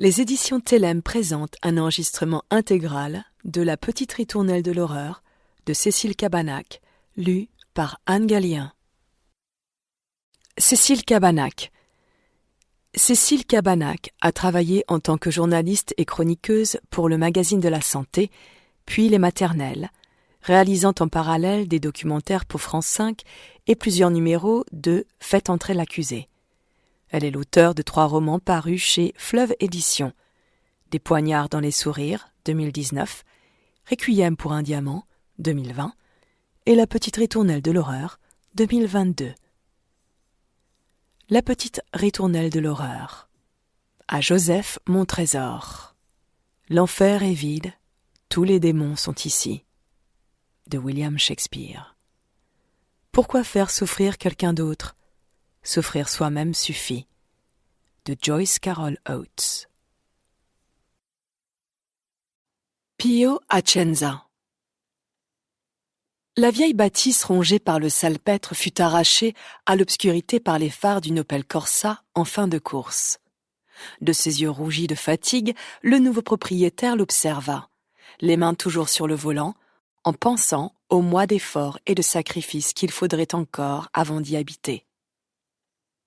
Les éditions Télème présentent un enregistrement intégral de La Petite Ritournelle de l'horreur de Cécile Cabanach, lu par Anne Gallien. Cécile Cabanach. Cécile Cabanach a travaillé en tant que journaliste et chroniqueuse pour le magazine de la santé, puis Les Maternelles, réalisant en parallèle des documentaires pour France 5 et plusieurs numéros de Faites entrer l'accusé. Elle est l'auteure de 3 romans parus chez Fleuve Éditions. Des poignards dans les sourires, 2019, Requiem pour un diamant, 2020, et La Petite Ritournelle de l'horreur, 2022. La Petite Ritournelle de l'horreur. À Joseph, mon trésor. L'enfer est vide, tous les démons sont ici. De William Shakespeare. Pourquoi faire souffrir quelqu'un d'autre ? Souffrir soi-même suffit. De Joyce Carol Oates. Pio Acenza. La vieille bâtisse rongée par le salpêtre fut arrachée à l'obscurité par les phares d'une Opel Corsa en fin de course. De ses yeux rougis de fatigue, le nouveau propriétaire l'observa, les mains toujours sur le volant, en pensant aux mois d'efforts et de sacrifices qu'il faudrait encore avant d'y habiter.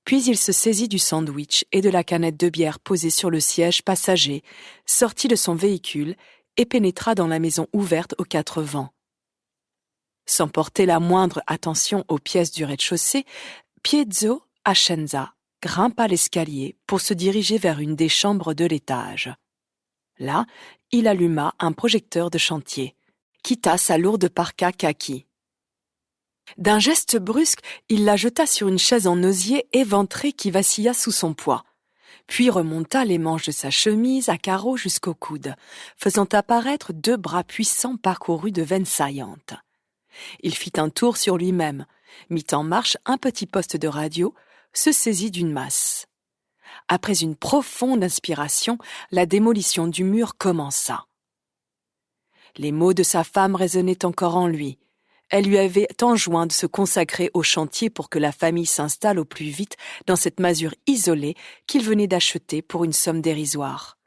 Puis il se saisit du sandwich et de la canette de bière posée sur le siège passager, sortit de son véhicule et pénétra dans la maison ouverte aux 4 vents. Sans porter la moindre attention aux pièces du rez-de-chaussée, Pietro Acenza grimpa l'escalier pour se diriger vers une des chambres de l'étage. Là, il alluma un projecteur de chantier, quitta sa lourde parka kaki. D'un geste brusque, il la jeta sur une chaise en osier éventrée qui vacilla sous son poids, puis remonta les manches de sa chemise à carreaux jusqu'au coude, faisant apparaître 2 bras puissants parcourus de veines saillantes. Il fit un tour sur lui-même, mit en marche un petit poste de radio, se saisit d'une masse. Après une profonde inspiration, la démolition du mur commença. Les mots de sa femme résonnaient encore en lui. Elle lui avait enjoint de se consacrer au chantier pour que la famille s'installe au plus vite dans cette masure isolée qu'il venait d'acheter pour une somme dérisoire.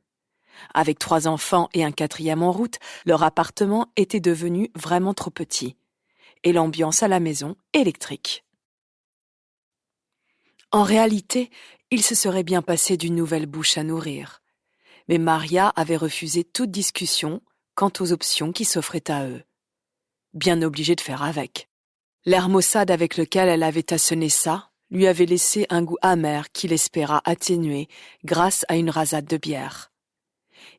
Avec 3 enfants et un 4e en route, leur appartement était devenu vraiment trop petit. Et l'ambiance à la maison électrique. En réalité, il se serait bien passé d'une nouvelle bouche à nourrir. Mais Maria avait refusé toute discussion quant aux options qui s'offraient à eux. Bien obligée de faire avec. L'air maussade avec lequel elle avait assené ça lui avait laissé un goût amer qu'il espéra atténuer grâce à une rasade de bière.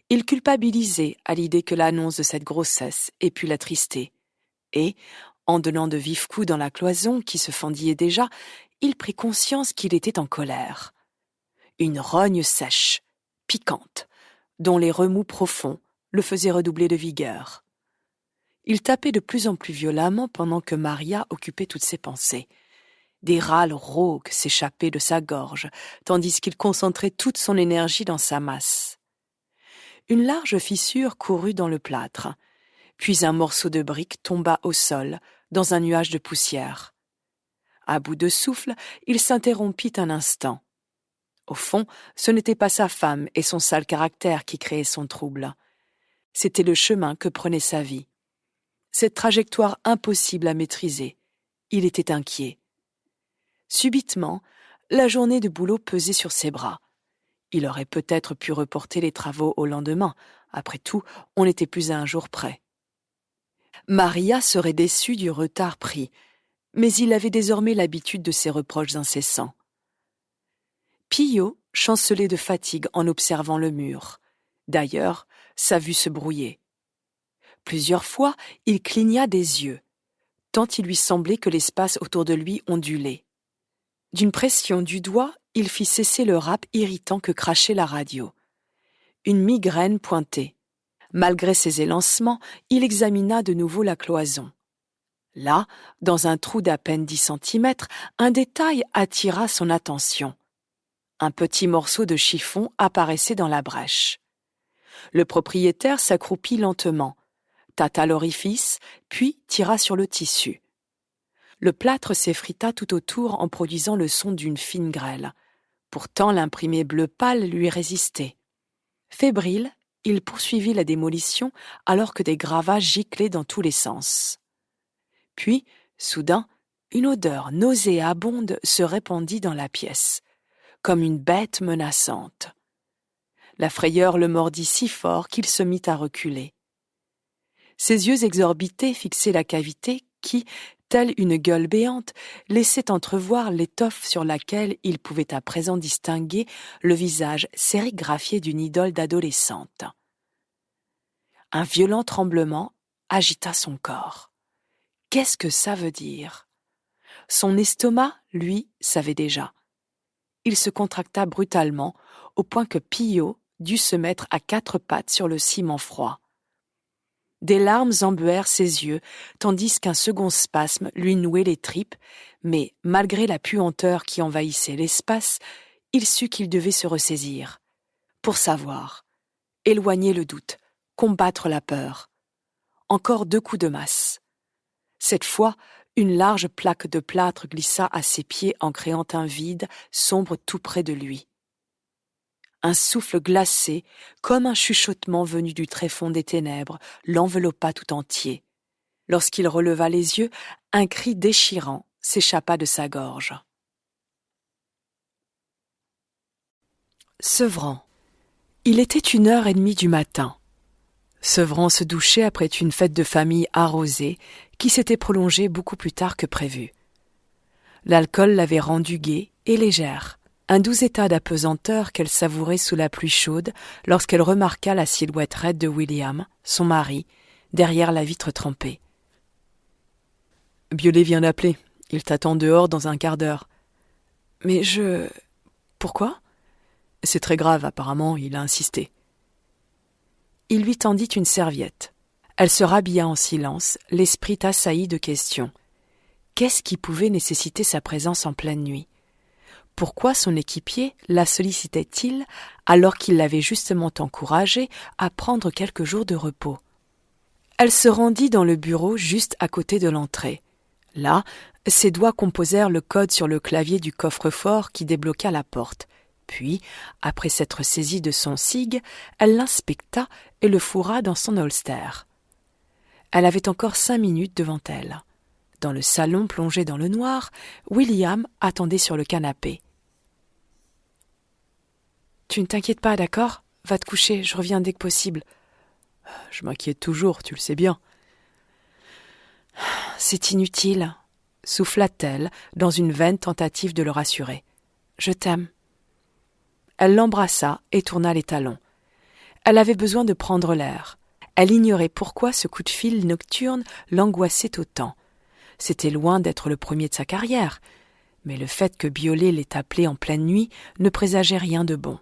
Il culpabilisait à l'idée que l'annonce de cette grossesse ait pu l'attrister, et, en donnant de vifs coups dans la cloison qui se fendillait déjà, il prit conscience qu'il était en colère. Une rogne sèche, piquante, dont les remous profonds le faisaient redoubler de vigueur. Il tapait de plus en plus violemment pendant que Maria occupait toutes ses pensées. Des râles rauques s'échappaient de sa gorge, tandis qu'il concentrait toute son énergie dans sa masse. Une large fissure courut dans le plâtre, puis un morceau de brique tomba au sol, dans un nuage de poussière. À bout de souffle, il s'interrompit un instant. Au fond, ce n'était pas sa femme et son sale caractère qui créaient son trouble. C'était le chemin que prenait sa vie. Cette trajectoire impossible à maîtriser. Il était inquiet. Subitement, la journée de boulot pesait sur ses bras. Il aurait peut-être pu reporter les travaux au lendemain. Après tout, on n'était plus à un jour près. Maria serait déçue du retard pris, mais il avait désormais l'habitude de ses reproches incessants. Pio chancelait de fatigue en observant le mur. D'ailleurs, sa vue se brouillait. Plusieurs fois, il cligna des yeux, tant il lui semblait que l'espace autour de lui ondulait. D'une pression du doigt, il fit cesser le rap irritant que crachait la radio. Une migraine pointait. Malgré ses élancements, il examina de nouveau la cloison. Là, dans un trou d'à peine 10 centimètres, un détail attira son attention. Un petit morceau de chiffon apparaissait dans la brèche. Le propriétaire s'accroupit lentement, tâta l'orifice, puis tira sur le tissu. Le plâtre s'effrita tout autour en produisant le son d'une fine grêle. Pourtant l'imprimé bleu pâle lui résistait. Fébrile, il poursuivit la démolition alors que des gravats giclaient dans tous les sens. Puis, soudain, une odeur nauséabonde se répandit dans la pièce, comme une bête menaçante. La frayeur le mordit si fort qu'il se mit à reculer. Ses yeux exorbités fixaient la cavité qui, telle une gueule béante, laissait entrevoir l'étoffe sur laquelle il pouvait à présent distinguer le visage sérigraphié d'une idole d'adolescente. Un violent tremblement agita son corps. Qu'est-ce que ça veut dire ? Son estomac, lui, savait déjà. Il se contracta brutalement, au point que Pillot dut se mettre à quatre pattes sur le ciment froid. Des larmes embuèrent ses yeux, tandis qu'un second spasme lui nouait les tripes, mais, malgré la puanteur qui envahissait l'espace, il sut qu'il devait se ressaisir. Pour savoir, éloigner le doute, combattre la peur. Encore 2 coups de masse. Cette fois, une large plaque de plâtre glissa à ses pieds en créant un vide sombre tout près de lui. Un souffle glacé, comme un chuchotement venu du tréfonds des ténèbres, l'enveloppa tout entier. Lorsqu'il releva les yeux, un cri déchirant s'échappa de sa gorge. Sevran. Il était 1h30 du matin. Sevran se douchait après une fête de famille arrosée qui s'était prolongée beaucoup plus tard que prévu. L'alcool l'avait rendue gaie et légère. Un doux état d'apesanteur qu'elle savourait sous la pluie chaude lorsqu'elle remarqua la silhouette raide de William, son mari, derrière la vitre trempée. « Biolay vient d'appeler. Il t'attend dehors dans un quart d'heure. »« Mais je... Pourquoi ?»« C'est très grave, apparemment, il a insisté. » Il lui tendit une serviette. Elle se rhabilla en silence, l'esprit assailli de questions. Qu'est-ce qui pouvait nécessiter sa présence en pleine nuit ? Pourquoi son équipier la sollicitait-il alors qu'il l'avait justement encouragée à prendre quelques jours de repos ? Elle se rendit dans le bureau juste à côté de l'entrée. Là, ses doigts composèrent le code sur le clavier du coffre-fort qui débloqua la porte. Puis, après s'être saisie de son cig, elle l'inspecta et le fourra dans son holster. Elle avait encore 5 minutes devant elle. Dans le salon plongé dans le noir, William attendait sur le canapé. « Tu ne t'inquiètes pas, d'accord ? Va te coucher, je reviens dès que possible. »« Je m'inquiète toujours, tu le sais bien. »« C'est inutile, » souffla-t-elle dans une vaine tentative de le rassurer. « Je t'aime. » Elle l'embrassa et tourna les talons. Elle avait besoin de prendre l'air. Elle ignorait pourquoi ce coup de fil nocturne l'angoissait autant. C'était loin d'être le premier de sa carrière, mais le fait que Biolay l'ait appelé en pleine nuit ne présageait rien de bon.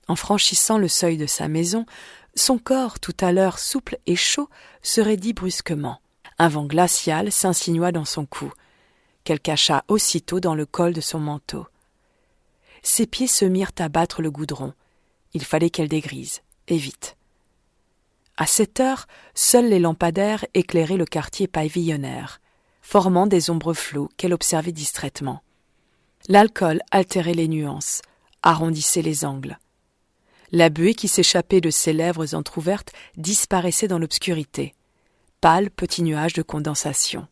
En franchissant le seuil de sa maison, son corps, tout à l'heure souple et chaud, se raidit brusquement. Un vent glacial s'insinua dans son cou, qu'elle cacha aussitôt dans le col de son manteau. Ses pieds se mirent à battre le goudron. Il fallait qu'elle dégrise, et vite. À 7 heures, seuls les lampadaires éclairaient le quartier pavillonnaire, formant des ombres floues qu'elle observait distraitement. L'alcool altérait les nuances, arrondissait les angles. La buée qui s'échappait de ses lèvres entr'ouvertes disparaissait dans l'obscurité. Pâle petit nuage de condensation.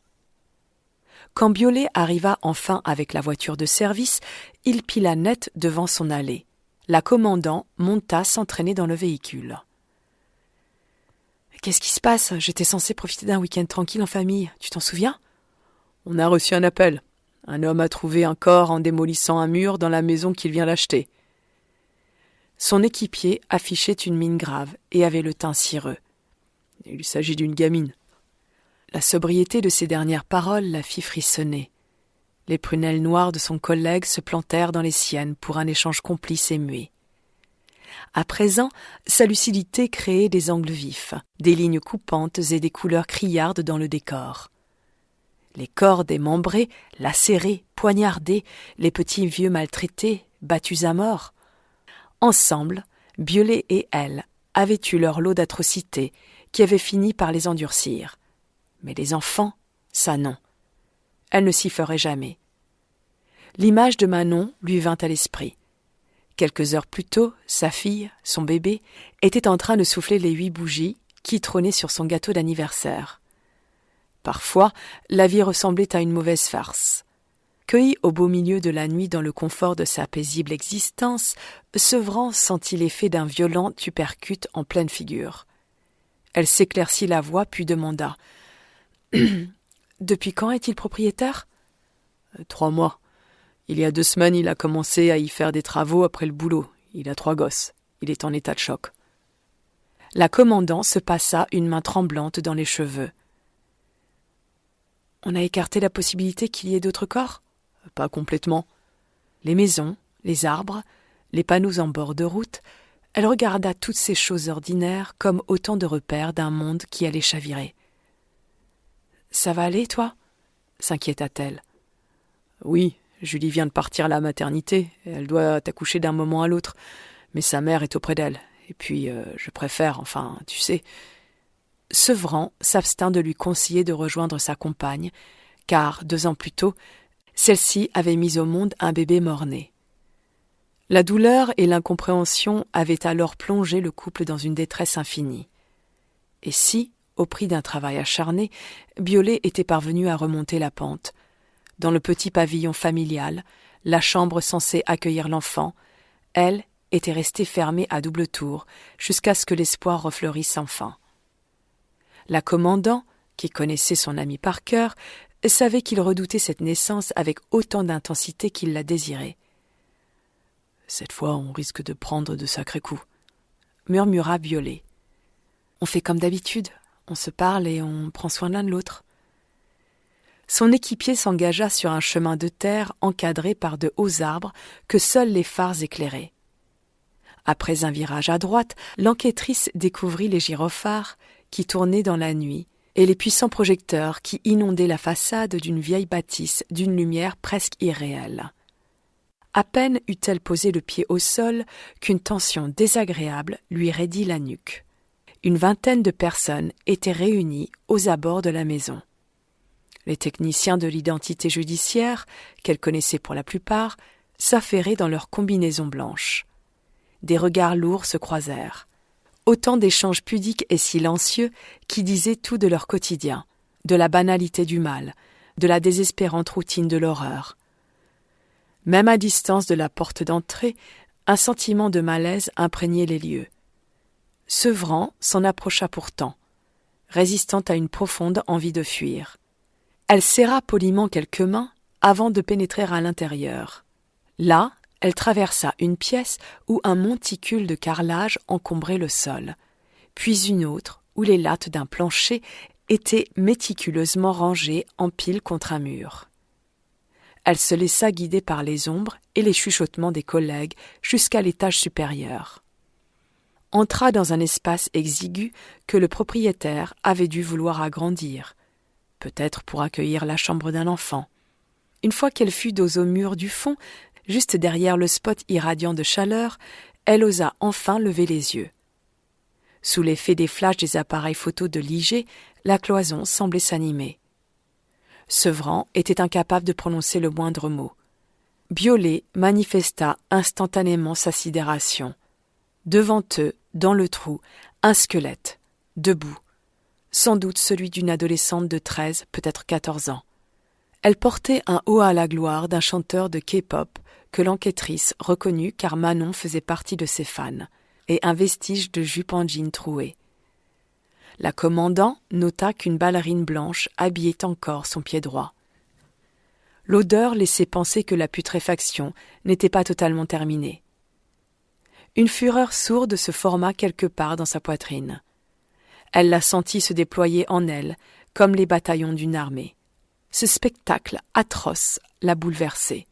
Quand Biolay arriva enfin avec la voiture de service, il pila net devant son allée. La commandant monta s'entraîner dans le véhicule. « Qu'est-ce qui se passe ? J'étais censée profiter d'un week-end tranquille en famille. Tu t'en souviens ? » On a reçu un appel. Un homme a trouvé un corps en démolissant un mur dans la maison qu'il vient d'acheter. Son équipier affichait une mine grave et avait le teint cireux. Il s'agit d'une gamine. La sobriété de ses dernières paroles la fit frissonner. Les prunelles noires de son collègue se plantèrent dans les siennes pour un échange complice et muet. À présent, sa lucidité créait des angles vifs, des lignes coupantes et des couleurs criardes dans le décor. Les corps démembrés, lacérés, poignardés, les petits vieux maltraités, battus à mort. Ensemble, Biolay et elle avaient eu leur lot d'atrocités qui avaient fini par les endurcir. Mais les enfants, ça non. Elle ne s'y ferait jamais. L'image de Manon lui vint à l'esprit. Quelques heures plus tôt, sa fille, son bébé, était en train de souffler les 8 bougies qui trônaient sur son gâteau d'anniversaire. Parfois, la vie ressemblait à une mauvaise farce. Cueilli au beau milieu de la nuit dans le confort de sa paisible existence, Sevran sentit l'effet d'un violent tupercute en pleine figure. Elle s'éclaircit la voix puis demanda « Depuis quand est-il propriétaire ?»« 3 mois. Il y a 2 semaines, il a commencé à y faire des travaux après le boulot. Il a 3 gosses. Il est en état de choc. » La commandant se passa une main tremblante dans les cheveux. « On a écarté la possibilité qu'il y ait d'autres corps ?»« Pas complètement. » Les maisons, les arbres, les panneaux en bord de route, elle regarda toutes ces choses ordinaires comme autant de repères d'un monde qui allait chavirer. « Ça va aller, toi ?» s'inquiéta-t-elle. « Oui, Julie vient de partir à la maternité. Elle doit accoucher d'un moment à l'autre. Mais sa mère est auprès d'elle. Et puis, je préfère, enfin, tu sais... » Sevran s'abstint de lui conseiller de rejoindre sa compagne, car, 2 ans plus tôt, celle-ci avait mis au monde un bébé mort-né. La douleur et l'incompréhension avaient alors plongé le couple dans une détresse infinie. Et si, au prix d'un travail acharné, Biolay était parvenue à remonter la pente, dans le petit pavillon familial, la chambre censée accueillir l'enfant, elle était restée fermée à double tour jusqu'à ce que l'espoir refleurisse enfin. La commandant, qui connaissait son ami par cœur, savait qu'il redoutait cette naissance avec autant d'intensité qu'il la désirait. « Cette fois, on risque de prendre de sacrés coups, » murmura Biolay. « On fait comme d'habitude, on se parle et on prend soin l'un de l'autre. » Son équipier s'engagea sur un chemin de terre encadré par de hauts arbres que seuls les phares éclairaient. Après un virage à droite, l'enquêtrice découvrit les gyrophares qui tournaient dans la nuit et les puissants projecteurs qui inondaient la façade d'une vieille bâtisse d'une lumière presque irréelle. À peine eut-elle posé le pied au sol qu'une tension désagréable lui raidit la nuque. Une 20aine de personnes étaient réunies aux abords de la maison. Les techniciens de l'identité judiciaire, qu'elle connaissait pour la plupart, s'affairaient dans leurs combinaisons blanches. Des regards lourds se croisèrent. Autant d'échanges pudiques et silencieux qui disaient tout de leur quotidien, de la banalité du mal, de la désespérante routine de l'horreur. Même à distance de la porte d'entrée, un sentiment de malaise imprégnait les lieux. Sevran s'en approcha pourtant, résistant à une profonde envie de fuir. Elle serra poliment quelques mains avant de pénétrer à l'intérieur. Là, elle traversa une pièce où un monticule de carrelage encombrait le sol, puis une autre où les lattes d'un plancher étaient méticuleusement rangées en piles contre un mur. Elle se laissa guider par les ombres et les chuchotements des collègues jusqu'à l'étage supérieur. Entra dans un espace exigu que le propriétaire avait dû vouloir agrandir, peut-être pour accueillir la chambre d'un enfant. Une fois qu'elle fut dos au mur du fond, juste derrière le spot irradiant de chaleur, elle osa enfin lever les yeux. Sous l'effet des flashs des appareils photo de l'IG, la cloison semblait s'animer. Sevran était incapable de prononcer le moindre mot. Biolay manifesta instantanément sa sidération. Devant eux, dans le trou, un squelette, debout, sans doute celui d'une adolescente de 13, peut-être 14 ans. Elle portait un haut à la gloire d'un chanteur de K-pop que l'enquêtrice reconnut car Manon faisait partie de ses fans, et un vestige de jupe en jean trouée. La commandant nota qu'une ballerine blanche habillait encore son pied droit. L'odeur laissait penser que la putréfaction n'était pas totalement terminée. Une fureur sourde se forma quelque part dans sa poitrine. Elle la sentit se déployer en elle, comme les bataillons d'une armée. Ce spectacle atroce la bouleversait.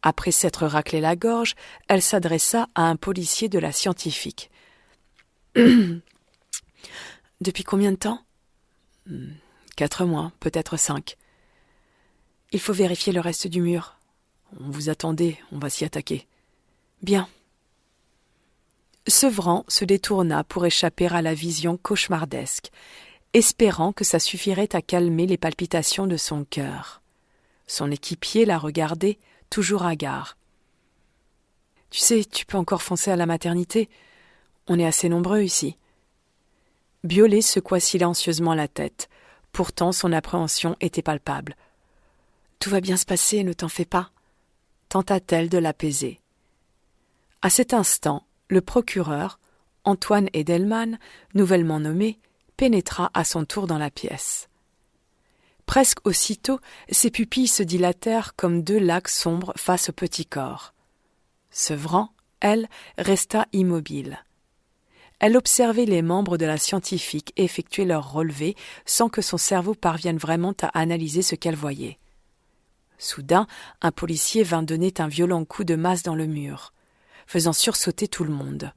Après s'être raclé la gorge, elle s'adressa à un policier de la scientifique. « Depuis combien de temps ?»« 4 mois, peut-être 5. Il faut vérifier le reste du mur. On vous attendait, on va s'y attaquer. »« Bien. » Sevran se détourna pour échapper à la vision cauchemardesque, espérant que ça suffirait à calmer les palpitations de son cœur. Son équipier la regardait, toujours hagard. Tu sais, tu peux encore foncer à la maternité. On est assez nombreux ici. » Biolay secoua silencieusement la tête. Pourtant, son appréhension était palpable. « Tout va bien se passer, ne t'en fais pas. » tenta-t-elle de l'apaiser. À cet instant, le procureur, Antoine Edelman, nouvellement nommé, pénétra à son tour dans la pièce. Presque aussitôt, ses pupilles se dilatèrent comme deux lacs sombres face au petit corps. Sevran, elle, resta immobile. Elle observait les membres de la scientifique effectuer leurs relevés sans que son cerveau parvienne vraiment à analyser ce qu'elle voyait. Soudain, un policier vint donner un violent coup de masse dans le mur, faisant sursauter tout le monde.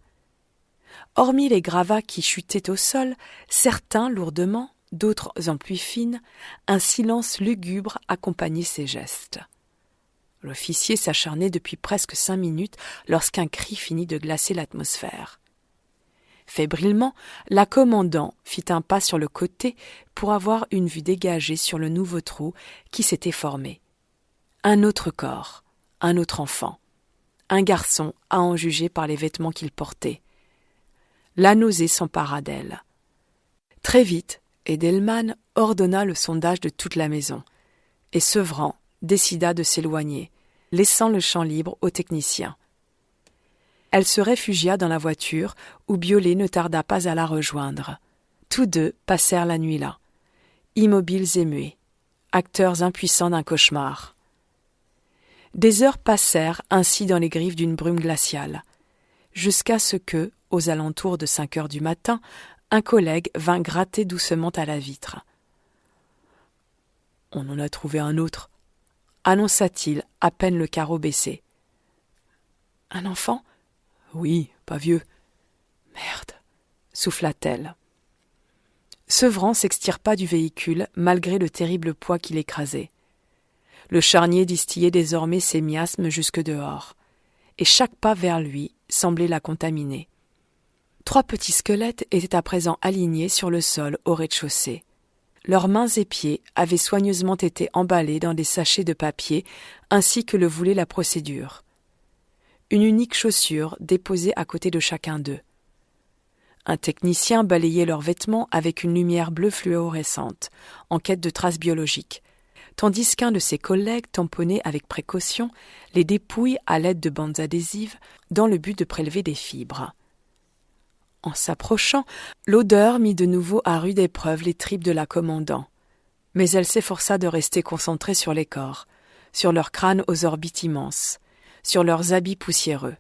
Hormis les gravats qui chutaient au sol, certains lourdement, d'autres en pluie fine, un silence lugubre accompagnait ces gestes. L'officier s'acharnait depuis presque 5 minutes lorsqu'un cri finit de glacer l'atmosphère. Fébrilement, la commandant fit un pas sur le côté pour avoir une vue dégagée sur le nouveau trou qui s'était formé. Un autre corps, un autre enfant, un garçon à en juger par les vêtements qu'il portait. La nausée s'empara d'elle. Très vite, Edelman ordonna le sondage de toute la maison, et Sevran décida de s'éloigner, laissant le champ libre au technicien. Elle se réfugia dans la voiture où Biolay ne tarda pas à la rejoindre. Tous deux passèrent la nuit là, immobiles et muets, acteurs impuissants d'un cauchemar. Des heures passèrent ainsi dans les griffes d'une brume glaciale, jusqu'à ce que, aux alentours de 5 heures du matin, un collègue vint gratter doucement à la vitre. « On en a trouvé un autre », annonça-t-il, à peine le carreau baissé. « Un enfant ? » ?»« Oui, pas vieux. »« Merde » souffla-t-elle. Sevran s'extirpa du véhicule malgré le terrible poids qui l'écrasait. Le charnier distillait désormais ses miasmes jusque dehors, et chaque pas vers lui semblait la contaminer. 3 petits squelettes étaient à présent alignés sur le sol au rez-de-chaussée. Leurs mains et pieds avaient soigneusement été emballés dans des sachets de papier, ainsi que le voulait la procédure. Une unique chaussure déposée à côté de chacun d'eux. Un technicien balayait leurs vêtements avec une lumière bleue fluorescente, en quête de traces biologiques, tandis qu'un de ses collègues tamponnait avec précaution les dépouilles à l'aide de bandes adhésives dans le but de prélever des fibres. En s'approchant, l'odeur mit de nouveau à rude épreuve les tripes de la commandant. Mais elle s'efforça de rester concentrée sur les corps, sur leurs crânes aux orbites immenses, sur leurs habits poussiéreux.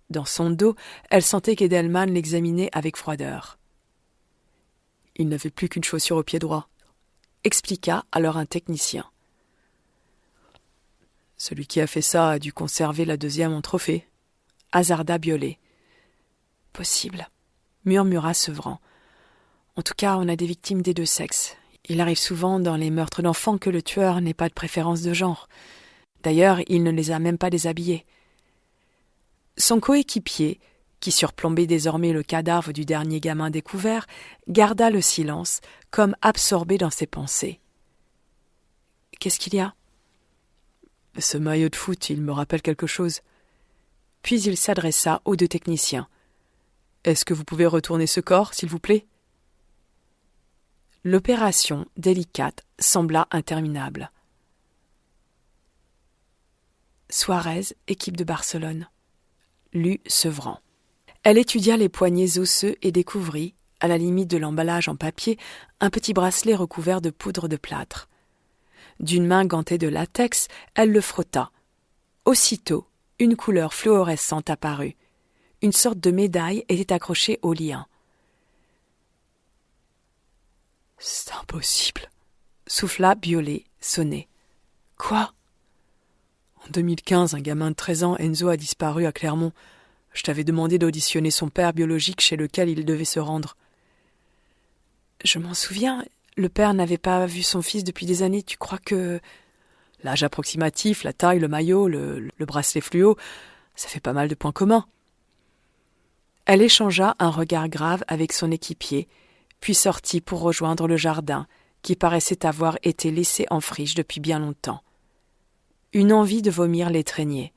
Dans son dos, elle sentait qu'Edelman l'examinait avec froideur. « Il n'avait plus qu'une chaussure au pied droit », expliqua alors un technicien. « Celui qui a fait ça a dû conserver la deuxième en trophée », hasarda Biolay. « Possible », murmura Sevran. « En tout cas, on a des victimes des 2 sexes. Il arrive souvent dans les meurtres d'enfants que le tueur n'ait pas de préférence de genre. D'ailleurs, il ne les a même pas déshabillés. » Son coéquipier, qui surplombait désormais le cadavre du dernier gamin découvert, garda le silence, comme absorbé dans ses pensées. « Qu'est-ce qu'il y a ?»« Ce maillot de foot, il me rappelle quelque chose. » Puis il s'adressa aux 2 techniciens. « Est-ce que vous pouvez retourner ce corps, s'il vous plaît ?» L'opération, délicate, sembla interminable. Suarez, équipe de Barcelone. Lut Sevran. Elle étudia les poignets osseux et découvrit, à la limite de l'emballage en papier, un petit bracelet recouvert de poudre de plâtre. D'une main gantée de latex, elle le frotta. Aussitôt, une couleur fluorescente apparut. Une sorte de médaille était accrochée au lien. « C'est impossible !» souffla Biolay, sonné. « Quoi ?» « En 2015, un gamin de 13 ans, Enzo, a disparu à Clermont. Je t'avais demandé d'auditionner son père biologique chez lequel il devait se rendre. »« Je m'en souviens, le père n'avait pas vu son fils depuis des années. Tu crois que... » L'âge approximatif, la taille, le maillot, le bracelet fluo, ça fait pas mal de points communs. Elle échangea un regard grave avec son équipier, puis sortit pour rejoindre le jardin, qui paraissait avoir été laissé en friche depuis bien longtemps. Une envie de vomir l'étreignait.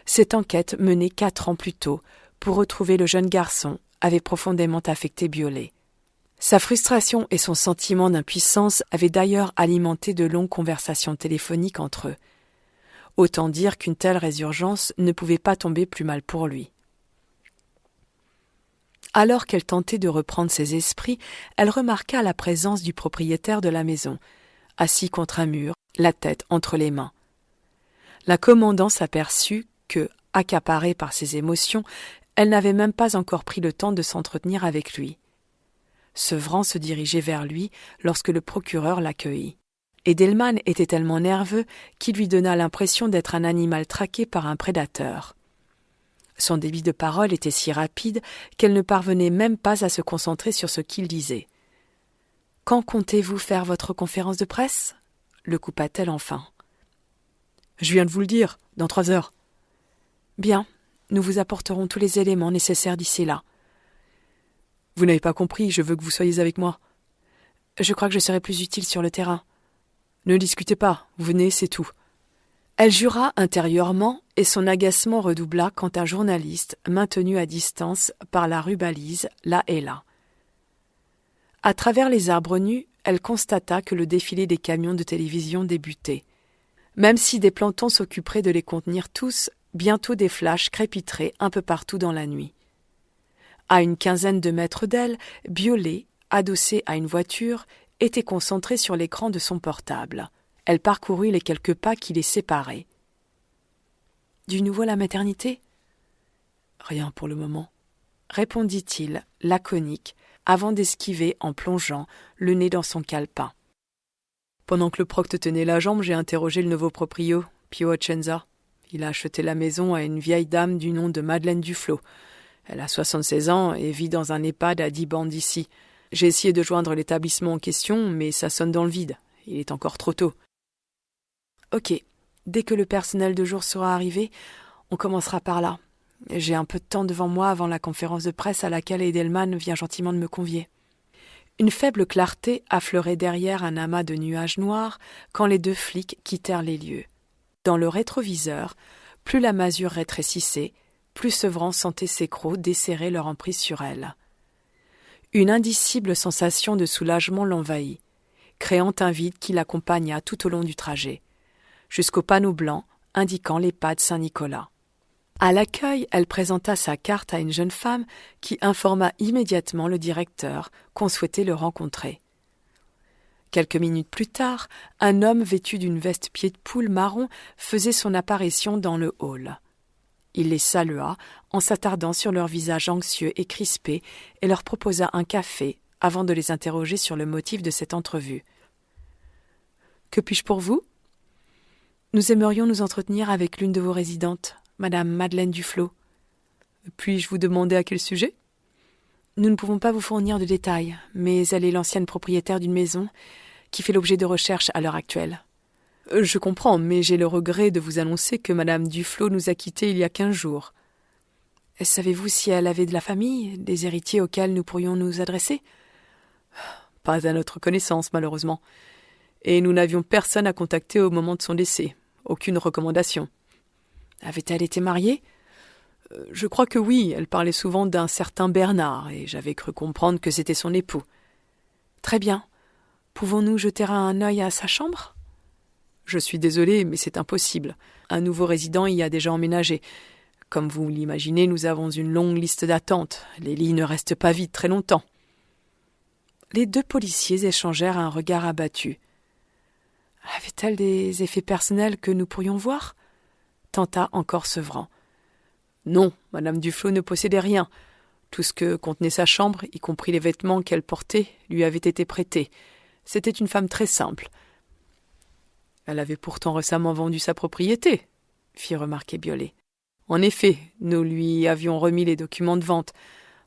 Cette enquête, menée 4 ans plus tôt, pour retrouver le jeune garçon, avait profondément affecté Biolay. Sa frustration et son sentiment d'impuissance avaient d'ailleurs alimenté de longues conversations téléphoniques entre eux. Autant dire qu'une telle résurgence ne pouvait pas tomber plus mal pour lui. Alors qu'elle tentait de reprendre ses esprits, elle remarqua la présence du propriétaire de la maison, assis contre un mur, la tête entre les mains. La commandant s'aperçut que, accaparée par ses émotions, elle n'avait même pas encore pris le temps de s'entretenir avec lui. Sevran se dirigeait vers lui lorsque le procureur l'accueillit. Edelman était tellement nerveux qu'il lui donna l'impression d'être un animal traqué par un prédateur. Son débit de parole était si rapide qu'elle ne parvenait même pas à se concentrer sur ce qu'il disait. « Quand comptez-vous faire votre conférence de presse ?» le coupa-t-elle enfin. « Je viens de vous le dire, dans 3 heures. »« Bien, nous vous apporterons tous les éléments nécessaires d'ici là. »« Vous n'avez pas compris, je veux que vous soyez avec moi. »« Je crois que je serai plus utile sur le terrain. »« Ne discutez pas, vous venez, c'est tout. » Elle jura intérieurement et son agacement redoubla quand un journaliste, maintenu à distance par la rubalise, la héla. À travers les arbres nus, elle constata que le défilé des camions de télévision débutait. Même si des plantons s'occuperaient de les contenir tous, bientôt des flashs crépiteraient un peu partout dans la nuit. À une quinzaine de mètres d'elle, Biolay, adossée à une voiture, était concentrée sur l'écran de son portable. Elle parcourut les quelques pas qui les séparaient. « Du nouveau à la maternité ?»« Rien pour le moment, » répondit-il, laconique, avant d'esquiver en plongeant, le nez dans son calepin. Pendant que le procte tenait la jambe, j'ai interrogé le nouveau proprio, Pio Ocenza. Il a acheté la maison à une vieille dame du nom de Madeleine Duflo. Elle a 76 ans et vit dans un EHPAD à 10 bandes d'ici. J'ai essayé de joindre l'établissement en question, mais ça sonne dans le vide. Il est encore trop tôt. Ok, dès que le personnel de jour sera arrivé, on commencera par là. J'ai un peu de temps devant moi avant la conférence de presse à laquelle Edelman vient gentiment de me convier. Une faible clarté affleurait derrière un amas de nuages noirs quand les 2 flics quittèrent les lieux. Dans le rétroviseur, plus la masure rétrécissait, plus Sevran sentait ses crocs desserrer leur emprise sur elle. Une indicible sensation de soulagement l'envahit, créant un vide qui l'accompagna tout au long du trajet, jusqu'au panneau blanc indiquant l'EHPAD Saint-Nicolas. À l'accueil, elle présenta sa carte à une jeune femme qui informa immédiatement le directeur qu'on souhaitait le rencontrer. Quelques minutes plus tard, un homme vêtu d'une veste pied-de-poule marron faisait son apparition dans le hall. Il les salua en s'attardant sur leurs visages anxieux et crispés et leur proposa un café avant de les interroger sur le motif de cette entrevue. « Que puis-je pour vous ? » « Nous aimerions nous entretenir avec l'une de vos résidentes, Madame Madeleine Duflo. »« Puis-je vous demander à quel sujet ? » « Nous ne pouvons pas vous fournir de détails, mais elle est l'ancienne propriétaire d'une maison qui fait l'objet de recherches à l'heure actuelle. »« Je comprends, mais j'ai le regret de vous annoncer que Madame Duflo nous a quittés il y a 15 jours. »« Savez-vous si elle avait de la famille, des héritiers auxquels nous pourrions nous adresser ? » ?»« Pas à notre connaissance, malheureusement. Et nous n'avions personne à contacter au moment de son décès. Aucune recommandation. »« Avait-elle été mariée ? » Je crois que oui, elle parlait souvent d'un certain Bernard, et j'avais cru comprendre que c'était son époux. Très bien. Pouvons-nous jeter un œil à sa chambre ? Je suis désolé, mais c'est impossible. Un nouveau résident y a déjà emménagé. Comme vous l'imaginez, nous avons une longue liste d'attente. Les lits ne restent pas vides très longtemps. Les 2 policiers échangèrent un regard abattu. Avait-elle des effets personnels que nous pourrions voir ? Tenta encore Sevran. Non, Madame Duflo ne possédait rien. Tout ce que contenait sa chambre, y compris les vêtements qu'elle portait, lui avait été prêté. C'était une femme très simple. Elle avait pourtant récemment vendu sa propriété, fit remarquer Biolay. En effet, nous lui avions remis les documents de vente.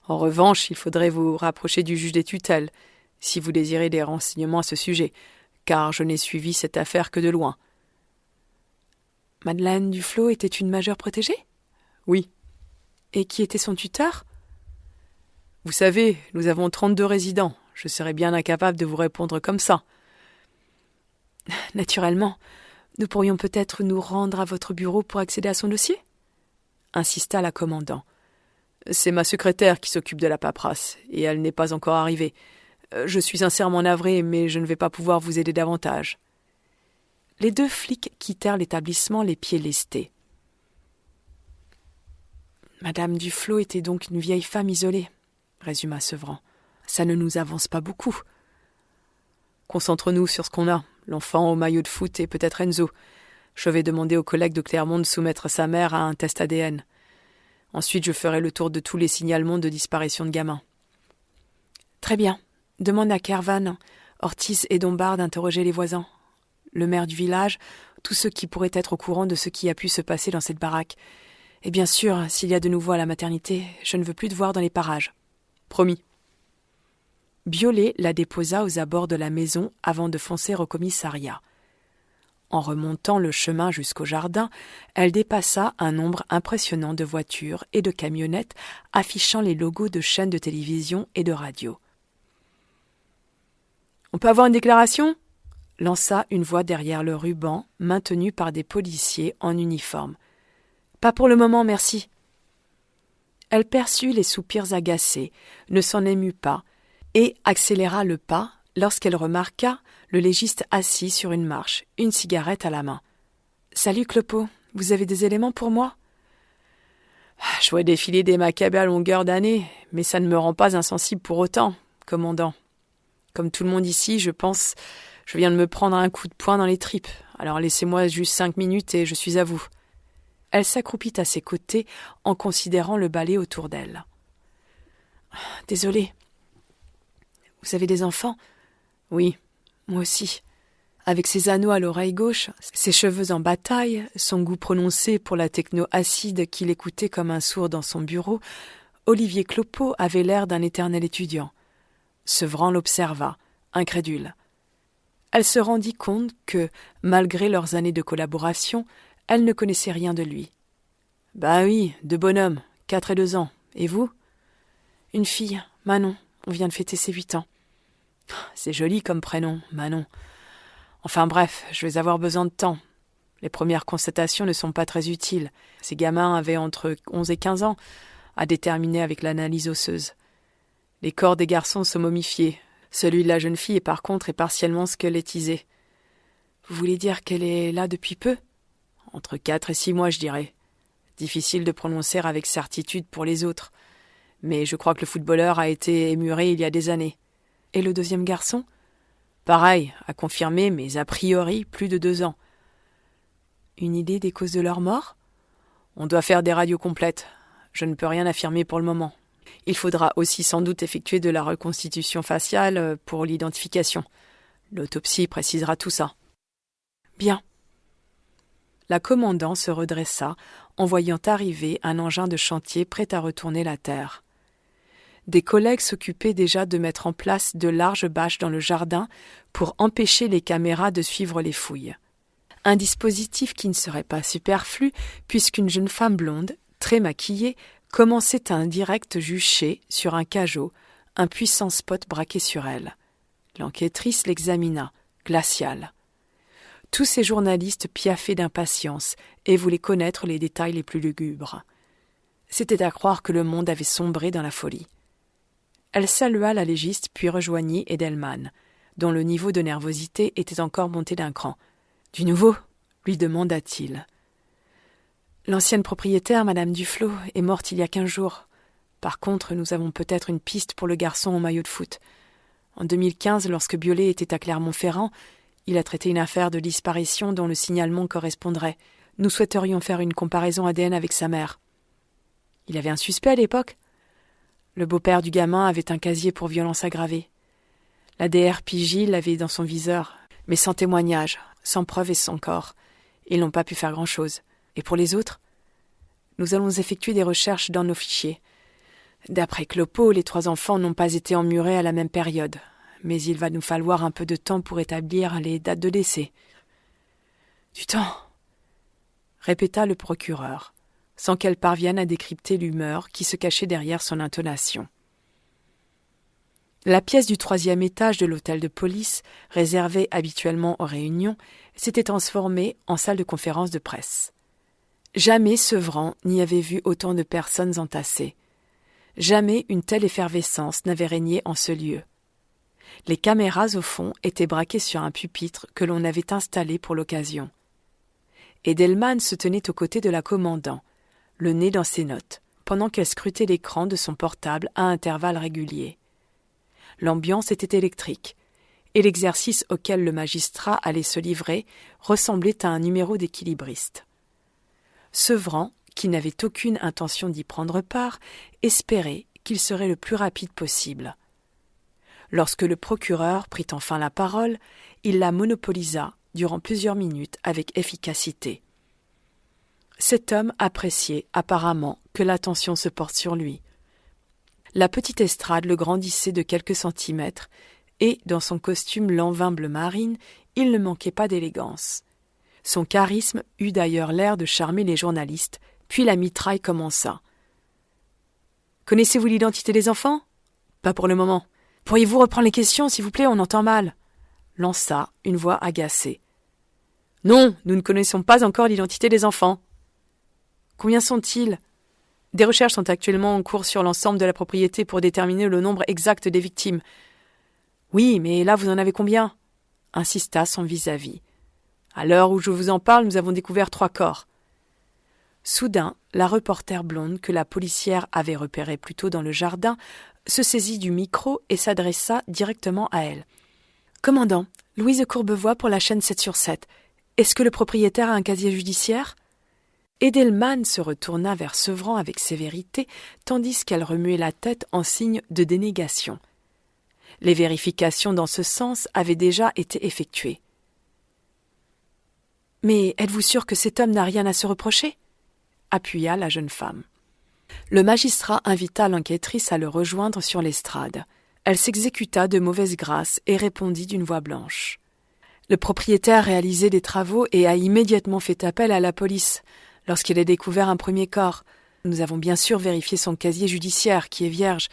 En revanche, il faudrait vous rapprocher du juge des tutelles, si vous désirez des renseignements à ce sujet, car je n'ai suivi cette affaire que de loin. Madeleine Duflo était une majeure protégée ? Oui. Et qui était son tuteur ? Vous savez, nous avons 32 résidents. Je serais bien incapable de vous répondre comme ça. Naturellement. Nous pourrions peut-être nous rendre à votre bureau pour accéder à son dossier ? insista la commandant. C'est ma secrétaire qui s'occupe de la paperasse, et elle n'est pas encore arrivée. Je suis sincèrement navré, mais je ne vais pas pouvoir vous aider davantage. Les 2 flics quittèrent l'établissement les pieds lestés. Madame Duflot était donc une vieille femme isolée, résuma Sevran. Ça ne nous avance pas beaucoup. Concentre-nous sur ce qu'on a, l'enfant au maillot de foot et peut-être Enzo. Je vais demander aux collègues de Clermont de soumettre sa mère à un test ADN. Ensuite, je ferai le tour de tous les signalements de disparition de gamins. Très bien. Demande à Kervan, Ortiz et Dombard d'interroger les voisins, le maire du village, tous ceux qui pourraient être au courant de ce qui a pu se passer dans cette baraque. Et bien sûr, s'il y a de nouveau à la maternité, je ne veux plus te voir dans les parages. Promis. Biolay la déposa aux abords de la maison avant de foncer au commissariat. En remontant le chemin jusqu'au jardin, elle dépassa un nombre impressionnant de voitures et de camionnettes affichant les logos de chaînes de télévision et de radio. « On peut avoir une déclaration ?» lança une voix derrière le ruban, maintenu par des policiers en uniforme. « Pas pour le moment, merci. » Elle perçut les soupirs agacés, ne s'en émut pas, et accéléra le pas lorsqu'elle remarqua le légiste assis sur une marche, une cigarette à la main. « Salut Clopo, vous avez des éléments pour moi ?»« Je vois défiler des macabres à longueur d'année, mais ça ne me rend pas insensible pour autant, commandant. Comme tout le monde ici, je viens de me prendre un coup de poing dans les tripes, alors laissez-moi juste 5 minutes et je suis à vous. » Elle s'accroupit à ses côtés en considérant le balai autour d'elle. « Désolée. Vous avez des enfants ? » ?»« Oui, moi aussi. » Avec ses anneaux à l'oreille gauche, ses cheveux en bataille, son goût prononcé pour la techno acide qu'il écoutait comme un sourd dans son bureau, Olivier Clopo avait l'air d'un éternel étudiant. Sevran l'observa, incrédule. Elle se rendit compte que, malgré leurs années de collaboration, elle ne connaissait rien de lui. « Ben oui, 2 bonhommes, 4 et 2 ans. Et vous ?»« Une fille, Manon. On vient de fêter ses 8 ans. » « C'est joli comme prénom, Manon. Enfin bref, je vais avoir besoin de temps. Les premières constatations ne sont pas très utiles. Ces gamins avaient entre 11 et 15 ans, à déterminer avec l'analyse osseuse. Les corps des garçons sont momifiés. Celui de la jeune fille, par contre, est partiellement squelettisé. Vous voulez dire qu'elle est là depuis peu ? Entre 4 et 6 mois, je dirais. Difficile de prononcer avec certitude pour les autres. Mais je crois que le footballeur a été émuré il y a des années. Et le 2e garçon ? Pareil, à confirmer, mais a priori, plus de 2 ans. Une idée des causes de leur mort ? On doit faire des radios complètes. Je ne peux rien affirmer pour le moment. Il faudra aussi sans doute effectuer de la reconstitution faciale pour l'identification. L'autopsie précisera tout ça. Bien. La commandant se redressa en voyant arriver un engin de chantier prêt à retourner la terre. Des collègues s'occupaient déjà de mettre en place de larges bâches dans le jardin pour empêcher les caméras de suivre les fouilles. Un dispositif qui ne serait pas superflu puisqu'une jeune femme blonde, très maquillée, commençait un direct juché sur un cajot, un puissant spot braqué sur elle. L'enquêtrice l'examina, glaciale. Tous ces journalistes piaffaient d'impatience et voulaient connaître les détails les plus lugubres. C'était à croire que le monde avait sombré dans la folie. Elle salua la légiste puis rejoignit Edelman, dont le niveau de nervosité était encore monté d'un cran. « Du nouveau ?» lui demanda-t-il. « L'ancienne propriétaire, Madame Duflot, est morte il y a 15 jours. Par contre, nous avons peut-être une piste pour le garçon au maillot de foot. En 2015, lorsque Biolay était à Clermont-Ferrand, il a traité une affaire de disparition dont le signalement correspondrait. Nous souhaiterions faire une comparaison ADN avec sa mère. Il avait un suspect à l'époque ? Le beau-père du gamin avait un casier pour violence aggravée. La DRPJ l'avait dans son viseur, mais sans témoignage, sans preuve et sans corps. Ils n'ont pas pu faire grand-chose. Et pour les autres ? Nous allons effectuer des recherches dans nos fichiers. D'après Clopo, les 3 enfants n'ont pas été emmurés à la même période, mais il va nous falloir un peu de temps pour établir les dates de décès. « Du temps !» répéta le procureur, sans qu'elle parvienne à décrypter l'humeur qui se cachait derrière son intonation. La pièce du 3e étage de l'hôtel de police, réservée habituellement aux réunions, s'était transformée en salle de conférence de presse. Jamais Sevran n'y avait vu autant de personnes entassées. Jamais une telle effervescence n'avait régné en ce lieu. Les caméras au fond étaient braquées sur un pupitre que l'on avait installé pour l'occasion. Edelman se tenait aux côtés de la commandant, le nez dans ses notes, pendant qu'elle scrutait l'écran de son portable à intervalles réguliers. L'ambiance était électrique, et l'exercice auquel le magistrat allait se livrer ressemblait à un numéro d'équilibriste. Sevran, qui n'avait aucune intention d'y prendre part, espérait qu'il serait le plus rapide possible. Lorsque le procureur prit enfin la parole, il la monopolisa durant plusieurs minutes avec efficacité. Cet homme appréciait apparemment que l'attention se porte sur lui. La petite estrade le grandissait de quelques centimètres, et, dans son costume lanvin bleu marine, il ne manquait pas d'élégance. Son charisme eut d'ailleurs l'air de charmer les journalistes, puis la mitraille commença. « Connaissez-vous l'identité des enfants ? » ?»« Pas pour le moment. »« Pourriez-vous reprendre les questions, s'il vous plaît, on entend mal. » lança une voix agacée. « Non, nous ne connaissons pas encore l'identité des enfants. »« Combien sont-ils ? » ?»« Des recherches sont actuellement en cours sur l'ensemble de la propriété pour déterminer le nombre exact des victimes. »« Oui, mais là vous en avez combien ?» insista son vis-à-vis. « À l'heure où je vous en parle, nous avons découvert 3 corps. » Soudain, la reporter blonde que la policière avait repérée plus tôt dans le jardin se saisit du micro et s'adressa directement à elle. « Commandant, Louise Courbevoie pour la chaîne 7/7. Est-ce que le propriétaire a un casier judiciaire ?» Edelman se retourna vers Sevran avec sévérité, tandis qu'elle remuait la tête en signe de dénégation. Les vérifications dans ce sens avaient déjà été effectuées. « Mais êtes-vous sûr que cet homme n'a rien à se reprocher ?» appuya la jeune femme. Le magistrat invita l'enquêtrice à le rejoindre sur l'estrade. Elle s'exécuta de mauvaise grâce et répondit d'une voix blanche. Le propriétaire réalisait des travaux et a immédiatement fait appel à la police lorsqu'il a découvert un premier corps. Nous avons bien sûr vérifié son casier judiciaire qui est vierge.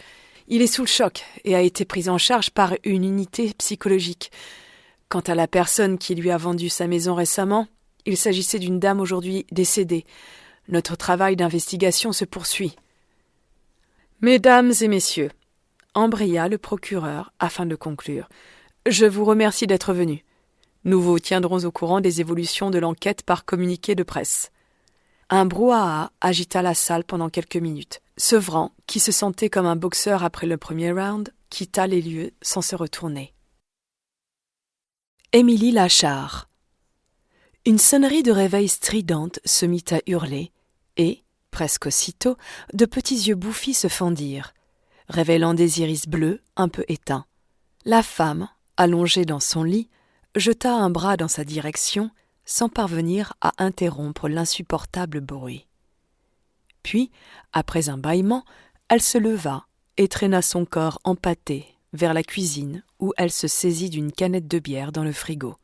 Il est sous le choc et a été pris en charge par une unité psychologique. Quant à la personne qui lui a vendu sa maison récemment, il s'agissait d'une dame aujourd'hui décédée. Notre travail d'investigation se poursuit. « Mesdames et messieurs, » embraya le procureur afin de conclure, « je vous remercie d'être venus. Nous vous tiendrons au courant des évolutions de l'enquête par communiqué de presse. » Un brouhaha agita la salle pendant quelques minutes. Sevran, qui se sentait comme un boxeur après le premier round, quitta les lieux sans se retourner. Émilie Lachard. Une sonnerie de réveil stridente se mit à hurler, et, presque aussitôt, de petits yeux bouffis se fendirent, révélant des iris bleus un peu éteints. La femme, allongée dans son lit, jeta un bras dans sa direction, sans parvenir à interrompre l'insupportable bruit. Puis, après un bâillement, elle se leva et traîna son corps empâté vers la cuisine où elle se saisit d'une canette de bière dans le frigo.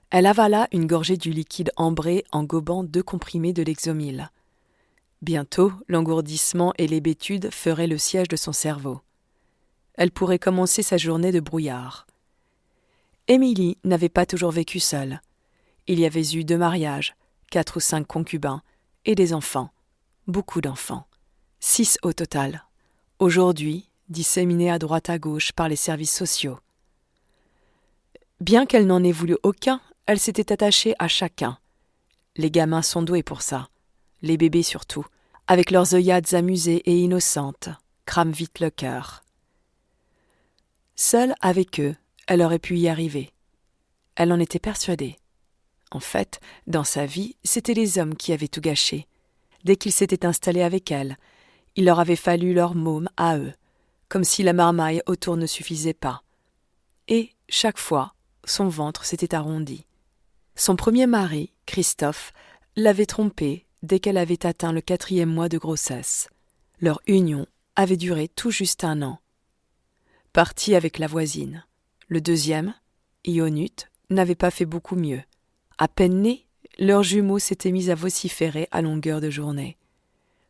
Elle avala une gorgée du liquide ambré en gobant 2 comprimés de Lexomil. Bientôt, l'engourdissement et l'hébétude feraient le siège de son cerveau. Elle pourrait commencer sa journée de brouillard. Émilie n'avait pas toujours vécu seule. Il y avait eu 2 mariages, 4 ou 5 concubins et des enfants. Beaucoup d'enfants. 6 au total. Aujourd'hui, disséminés à droite à gauche par les services sociaux. Bien qu'elle n'en ait voulu aucun, elle s'était attachée à chacun. Les gamins sont doués pour ça. Les bébés surtout, avec leurs œillades amusées et innocentes, crament vite le cœur. Seule avec eux, elle aurait pu y arriver. Elle en était persuadée. En fait, dans sa vie, c'étaient les hommes qui avaient tout gâché. Dès qu'ils s'étaient installés avec elle, il leur avait fallu leur môme à eux, comme si la marmaille autour ne suffisait pas. Et, chaque fois, son ventre s'était arrondi. Son premier mari, Christophe, l'avait trompée dès qu'elle avait atteint le 4e mois de grossesse. Leur union avait duré tout juste 1 an. Parti avec la voisine. Le 2e, Ionut, n'avait pas fait beaucoup mieux. À peine nés, leurs jumeaux s'étaient mis à vociférer à longueur de journée.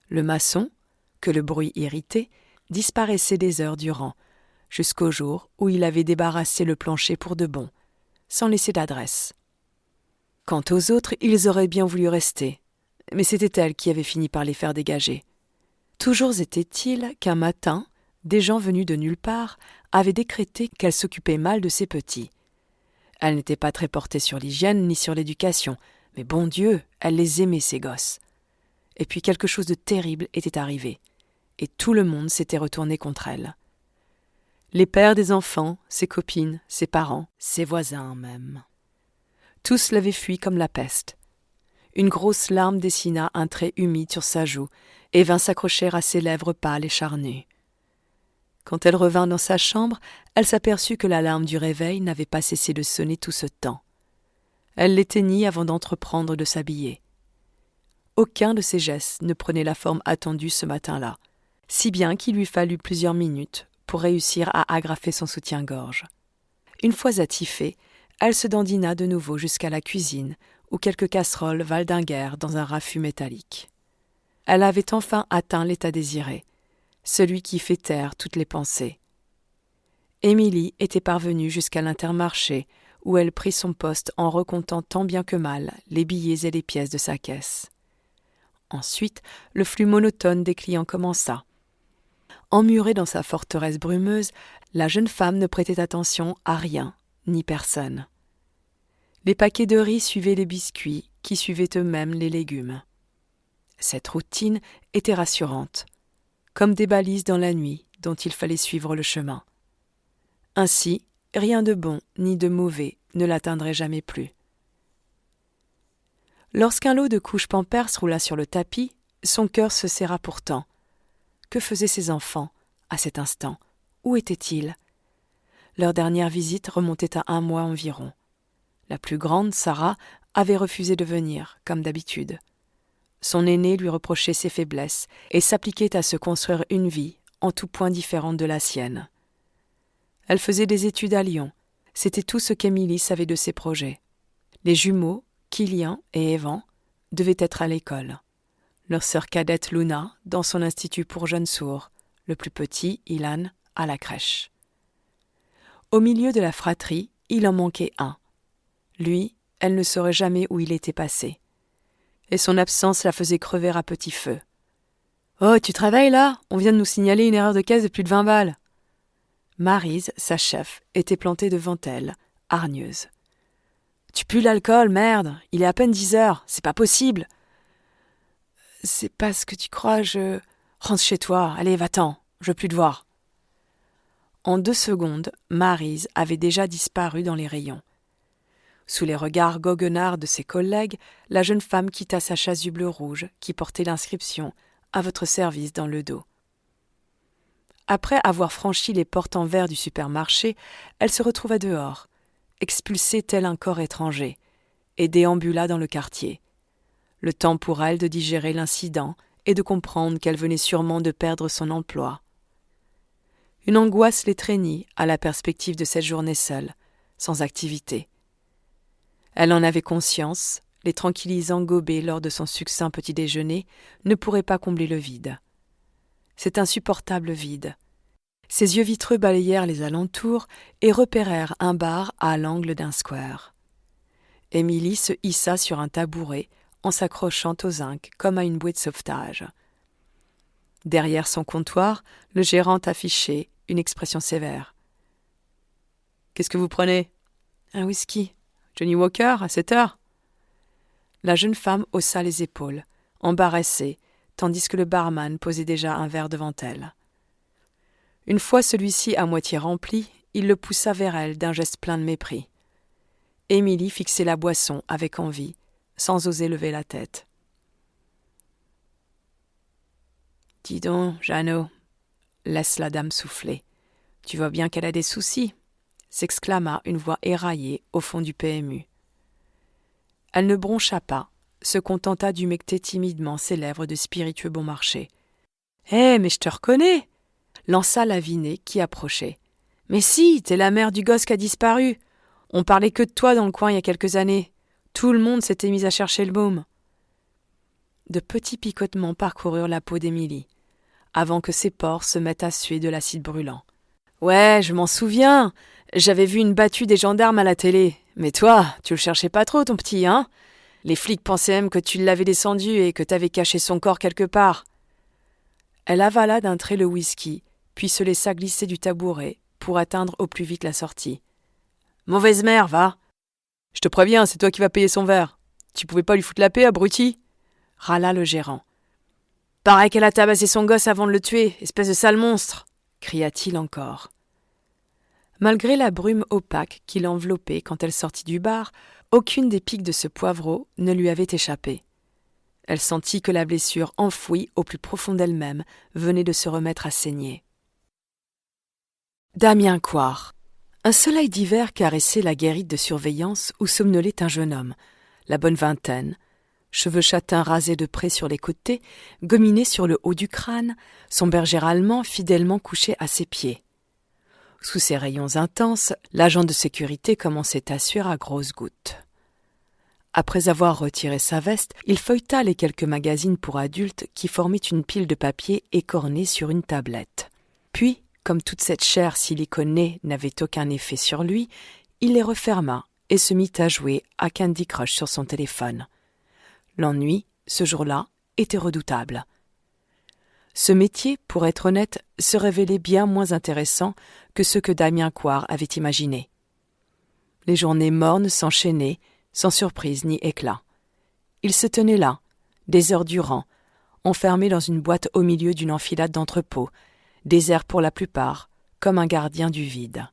Le maçon, que le bruit irritait, disparaissait des heures durant, jusqu'au jour où il avait débarrassé le plancher pour de bon, sans laisser d'adresse. Quant aux autres, ils auraient bien voulu rester, mais c'était elle qui avait fini par les faire dégager. Toujours était-il qu'un matin, des gens venus de nulle part avaient décrété qu'elle s'occupait mal de ses petits. Elle n'était pas très portée sur l'hygiène ni sur l'éducation, mais bon Dieu, elle les aimait, ces gosses. Et puis quelque chose de terrible était arrivé, et tout le monde s'était retourné contre elle. Les pères des enfants, ses copines, ses parents, ses voisins même. Tous l'avaient fui comme la peste. Une grosse larme dessina un trait humide sur sa joue et vint s'accrocher à ses lèvres pâles et charnues. Quand elle revint dans sa chambre, elle s'aperçut que l'alarme du réveil n'avait pas cessé de sonner tout ce temps. Elle l'éteignit avant d'entreprendre de s'habiller. Aucun de ses gestes ne prenait la forme attendue ce matin-là, si bien qu'il lui fallut plusieurs minutes pour réussir à agrafer son soutien-gorge. Une fois attifée, elle se dandina de nouveau jusqu'à la cuisine, où quelques casseroles valdinguèrent dans un raffut métallique. Elle avait enfin atteint l'état désiré, celui qui fait taire toutes les pensées. Émilie était parvenue jusqu'à l'Intermarché, où elle prit son poste en recomptant tant bien que mal les billets et les pièces de sa caisse. Ensuite, le flux monotone des clients commença. Emmurée dans sa forteresse brumeuse, la jeune femme ne prêtait attention à rien, ni personne. Les paquets de riz suivaient les biscuits, qui suivaient eux-mêmes les légumes. Cette routine était rassurante, comme des balises dans la nuit dont il fallait suivre le chemin. Ainsi, rien de bon ni de mauvais ne l'atteindrait jamais plus. Lorsqu'un lot de couches Pampers roula sur le tapis, son cœur se serra pourtant. Que faisaient ses enfants, à cet instant? Où étaient-ils? Leur dernière visite remontait à 1 mois environ. La plus grande, Sarah, avait refusé de venir, comme d'habitude. Son aîné lui reprochait ses faiblesses et s'appliquait à se construire une vie en tout point différente de la sienne. Elle faisait des études à Lyon. C'était tout ce qu'Émilie savait de ses projets. Les jumeaux, Kilian et Evan, devaient être à l'école. Leur sœur cadette Luna dans son institut pour jeunes sourds, le plus petit, Ilan, à la crèche. Au milieu de la fratrie, il en manquait un. Lui, elle ne saurait jamais où il était passé. Et son absence la faisait crever à petit feu. « Oh, tu travailles là? On vient de nous signaler une erreur de caisse de plus de 20 balles. » Maryse, sa chef, était plantée devant elle, hargneuse. « Tu pues l'alcool, merde! Il est à peine 10 heures, c'est pas possible! »« C'est pas ce que tu crois, je... » »« Rentre chez toi, allez, va-t'en, je veux plus te voir. » En 2 secondes, Maryse avait déjà disparu dans les rayons. Sous les regards goguenards de ses collègues, la jeune femme quitta sa chasuble rouge qui portait l'inscription « À votre service » dans le dos. Après avoir franchi les portes en verre du supermarché, elle se retrouva dehors, expulsée tel un corps étranger, et déambula dans le quartier. Le temps pour elle de digérer l'incident et de comprendre qu'elle venait sûrement de perdre son emploi. Une angoisse l'étreignit à la perspective de cette journée seule, sans activité. Elle en avait conscience, les tranquillisants gobés lors de son succinct petit déjeuner ne pourraient pas combler le vide. Cet insupportable vide. Ses yeux vitreux balayèrent les alentours et repérèrent un bar à l'angle d'un square. Émilie se hissa sur un tabouret en s'accrochant au zinc comme à une bouée de sauvetage. Derrière son comptoir, le gérant affichait une expression sévère. « Qu'est-ce que vous prenez ? » ?»« Un whisky. Johnny Walker, à 7 heures ?» La jeune femme haussa les épaules, embarrassée, tandis que le barman posait déjà un verre devant elle. Une fois celui-ci à moitié rempli, il le poussa vers elle d'un geste plein de mépris. Émilie fixait la boisson avec envie, sans oser lever la tête. « Dis donc, Jeannot, laisse la dame souffler. Tu vois bien qu'elle a des soucis » s'exclama une voix éraillée au fond du PMU. Elle ne broncha pas, se contenta d'humecter timidement ses lèvres de spiritueux bon marché. « Hé, mais je te reconnais !» lança Lavinet qui approchait. « Mais si, t'es la mère du gosse qui a disparu. On parlait que de toi dans le coin il y a quelques années. Tout le monde s'était mis à chercher le môme. » De petits picotements parcoururent la peau d'Émilie, avant que ses pores se mettent à suer de l'acide brûlant. « Ouais, je m'en souviens. J'avais vu une battue des gendarmes à la télé. Mais toi, tu le cherchais pas trop, ton petit, hein ? Les flics pensaient même que tu l'avais descendu et que t'avais caché son corps quelque part. » Elle avala d'un trait le whisky, puis se laissa glisser du tabouret pour atteindre au plus vite la sortie. « Mauvaise mère, va !»« Je te préviens, c'est toi qui vas payer son verre. Tu pouvais pas lui foutre la paix, abruti !» râla le gérant. « Paraît qu'elle a tabassé son gosse avant de le tuer, espèce de sale monstre !» cria-t-il encore. Malgré la brume opaque qui l'enveloppait quand elle sortit du bar, aucune des piques de ce poivreau ne lui avait échappé. Elle sentit que la blessure enfouie au plus profond d'elle-même venait de se remettre à saigner. Damien Coire. Un soleil d'hiver caressait la guérite de surveillance où somnolait un jeune homme, la bonne vingtaine, cheveux châtains rasés de près sur les côtés, gominés sur le haut du crâne, son berger allemand fidèlement couché à ses pieds. Sous ses rayons intenses, l'agent de sécurité commençait à suer à grosses gouttes. Après avoir retiré sa veste, il feuilleta les quelques magazines pour adultes qui formaient une pile de papier écornée sur une tablette. Puis, comme toute cette chair siliconée n'avait aucun effet sur lui, il les referma et se mit à jouer à Candy Crush sur son téléphone. L'ennui, ce jour-là, était redoutable. Ce métier, pour être honnête, se révélait bien moins intéressant que ce que Damien Coire avait imaginé. Les journées mornes s'enchaînaient, sans surprise ni éclat. Il se tenait là, des heures durant, enfermé dans une boîte au milieu d'une enfilade d'entrepôts, désert pour la plupart, comme un gardien du vide.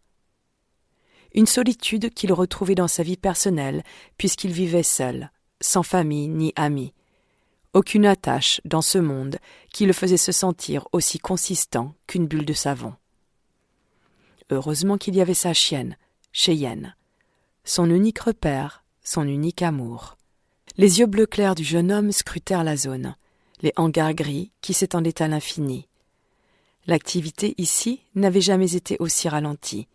Une solitude qu'il retrouvait dans sa vie personnelle, puisqu'il vivait seul, sans famille ni amis. Aucune attache dans ce monde qui le faisait se sentir aussi consistant qu'une bulle de savon. Heureusement qu'il y avait sa chienne, Cheyenne, son unique repère, son unique amour. Les yeux bleu clair du jeune homme scrutèrent la zone, les hangars gris qui s'étendaient à l'infini. L'activité ici n'avait jamais été aussi ralentie.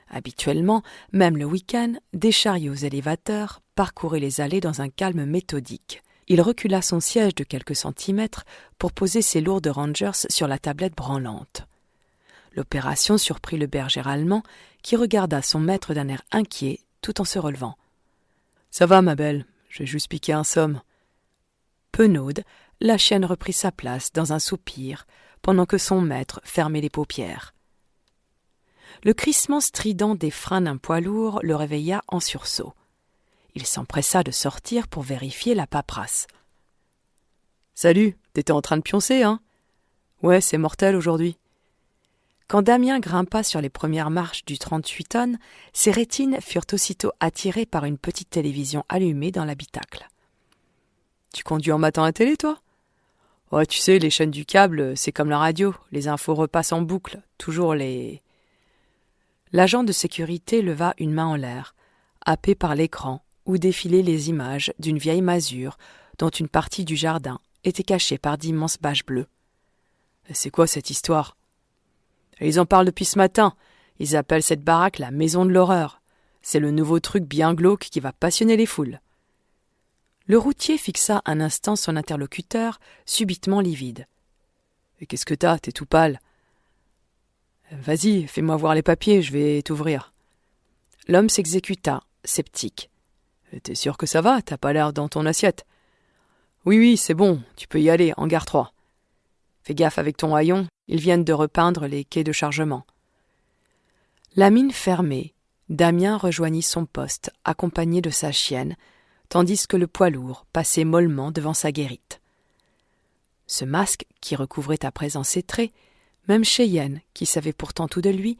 Habituellement, même le week-end, des chariots élévateurs parcouraient les allées dans un calme méthodique. Il recula son siège de quelques centimètres pour poser ses lourdes Rangers sur la tablette branlante. L'opération surprit le berger allemand qui regarda son maître d'un air inquiet tout en se relevant. « Ça va, ma belle, j'ai juste piqué un somme. » Penaude, la chienne reprit sa place dans un soupir pendant que son maître fermait les paupières. Le crissement strident des freins d'un poids lourd le réveilla en sursaut. Il s'empressa de sortir pour vérifier la paperasse. « Salut, t'étais en train de pioncer, hein ? Ouais, c'est mortel aujourd'hui. » Quand Damien grimpa sur les premières marches du 38 tonnes, ses rétines furent aussitôt attirées par une petite télévision allumée dans l'habitacle. « Tu conduis en matin à télé, toi ? » « Ouais, tu sais, les chaînes du câble, c'est comme la radio, les infos repassent en boucle, toujours les... » L'agent de sécurité leva une main en l'air, happé par l'écran où défilaient les images d'une vieille masure dont une partie du jardin était cachée par d'immenses bâches bleues. « C'est quoi cette histoire ? » « Ils en parlent depuis ce matin. Ils appellent cette baraque la maison de l'horreur. C'est le nouveau truc bien glauque qui va passionner les foules. » Le routier fixa un instant son interlocuteur, subitement livide. « Et qu'est-ce que t'as ? T'es tout pâle. »« Vas-y, fais-moi voir les papiers, je vais t'ouvrir. » L'homme s'exécuta, sceptique. « T'es sûr que ça va ? T'as pas l'air dans ton assiette. »« Oui, c'est bon, tu peux y aller, hangar 3. Fais gaffe avec ton haillon, ils viennent de repeindre les quais de chargement. » La mine fermée, Damien rejoignit son poste, accompagné de sa chienne, tandis que le poids lourd passait mollement devant sa guérite. Ce masque, qui recouvrait à présent ses traits, même Cheyenne, qui savait pourtant tout de lui,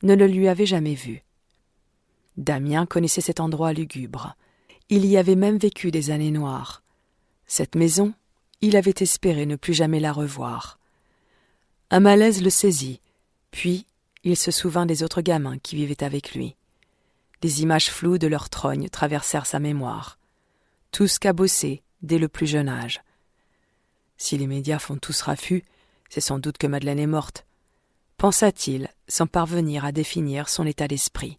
ne le lui avait jamais vu. Damien connaissait cet endroit lugubre. Il y avait même vécu des années noires. Cette maison, il avait espéré ne plus jamais la revoir. Un malaise le saisit, puis il se souvint des autres gamins qui vivaient avec lui. Des images floues de leur trogne traversèrent sa mémoire. Tous cabossés dès le plus jeune âge. Si les médias font tous raffut, c'est sans doute que Madeleine est morte, pensa-t-il sans parvenir à définir son état d'esprit.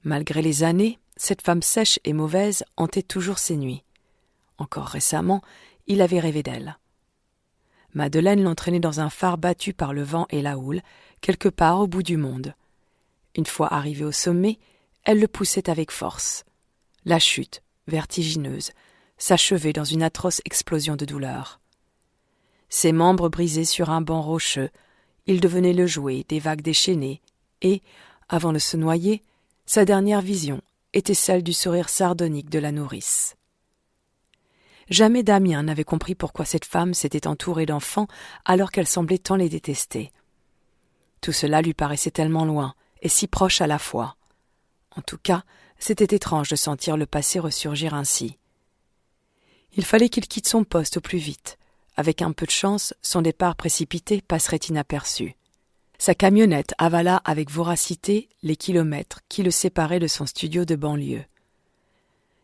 Malgré les années, cette femme sèche et mauvaise hantait toujours ses nuits. Encore récemment, il avait rêvé d'elle. Madeleine l'entraînait dans un phare battu par le vent et la houle, quelque part au bout du monde. Une fois arrivée au sommet, elle le poussait avec force. La chute vertigineuse, s'achever dans une atroce explosion de douleur. Ses membres brisés sur un banc rocheux, il devenait le jouet des vagues déchaînées et, avant de se noyer, sa dernière vision était celle du sourire sardonique de la nourrice. Jamais Damien n'avait compris pourquoi cette femme s'était entourée d'enfants alors qu'elle semblait tant les détester. Tout cela lui paraissait tellement loin et si proche à la fois. En tout cas, c'était étrange de sentir le passé ressurgir ainsi. Il fallait qu'il quitte son poste au plus vite. Avec un peu de chance, son départ précipité passerait inaperçu. Sa camionnette avala avec voracité les kilomètres qui le séparaient de son studio de banlieue.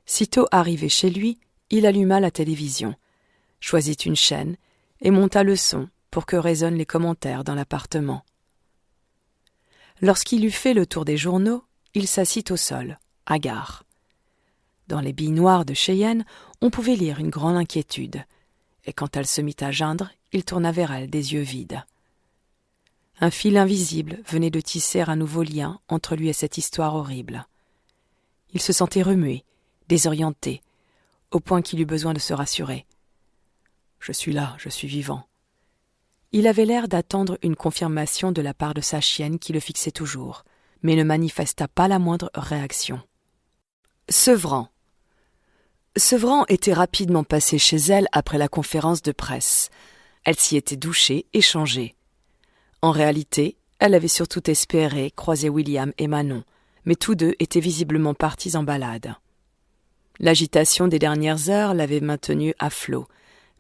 Sitôt arrivé chez lui, il alluma la télévision, choisit une chaîne et monta le son pour que résonnent les commentaires dans l'appartement. Lorsqu'il eut fait le tour des journaux, il s'assit au sol, hagard. Dans les billes noires de Cheyenne, on pouvait lire une grande inquiétude, et quand elle se mit à geindre, il tourna vers elle des yeux vides. Un fil invisible venait de tisser un nouveau lien entre lui et cette histoire horrible. Il se sentait remué, désorienté, au point qu'il eut besoin de se rassurer. « Je suis là, je suis vivant. » Il avait l'air d'attendre une confirmation de la part de sa chienne qui le fixait toujours, mais ne manifesta pas la moindre réaction. Sevran. Sevran était rapidement passée chez elle après la conférence de presse. Elle s'y était douchée et changée. En réalité, elle avait surtout espéré croiser William et Manon, mais tous deux étaient visiblement partis en balade. L'agitation des dernières heures l'avait maintenue à flot,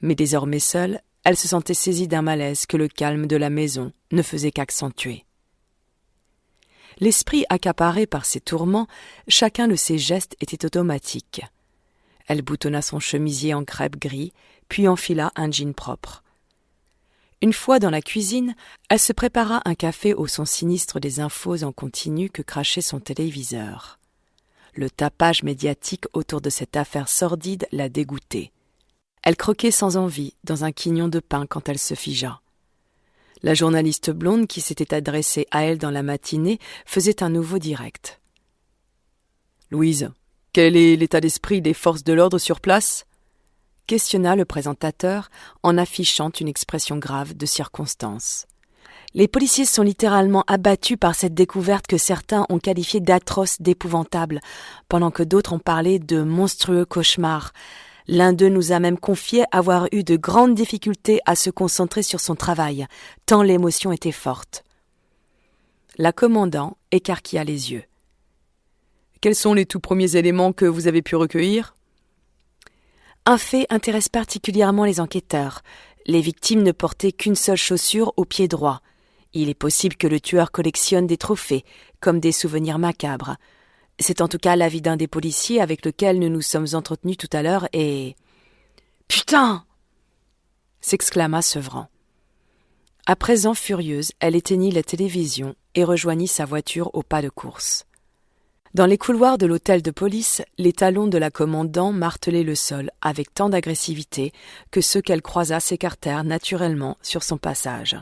mais désormais seule, elle se sentait saisie d'un malaise que le calme de la maison ne faisait qu'accentuer. L'esprit accaparé par ses tourments, chacun de ses gestes était automatique. Elle boutonna son chemisier en crêpe gris, puis enfila un jean propre. Une fois dans la cuisine, elle se prépara un café au son sinistre des infos en continu que crachait son téléviseur. Le tapage médiatique autour de cette affaire sordide la dégoûtait. Elle croquait sans envie dans un quignon de pain quand elle se figea. La journaliste blonde qui s'était adressée à elle dans la matinée faisait un nouveau direct. « Louise, quel est l'état d'esprit des forces de l'ordre sur place ?» questionna le présentateur en affichant une expression grave de circonstance. « Les policiers sont littéralement abattus par cette découverte que certains ont qualifiée d'atroce, d'épouvantable, pendant que d'autres ont parlé de monstrueux cauchemar. L'un d'eux nous a même confié avoir eu de grandes difficultés à se concentrer sur son travail, tant l'émotion était forte. » La commandant écarquilla les yeux. « Quels sont les tout premiers éléments que vous avez pu recueillir ?» Un fait intéresse particulièrement les enquêteurs. Les victimes ne portaient qu'une seule chaussure au pied droit. Il est possible que le tueur collectionne des trophées, comme des souvenirs macabres. C'est en tout cas l'avis d'un des policiers avec lequel nous nous sommes entretenus tout à l'heure et... « Putain !» s'exclama Sevran. À présent furieuse, elle éteignit la télévision et rejoignit sa voiture au pas de course. Dans les couloirs de l'hôtel de police, les talons de la commandant martelaient le sol avec tant d'agressivité que ceux qu'elle croisa s'écartèrent naturellement sur son passage.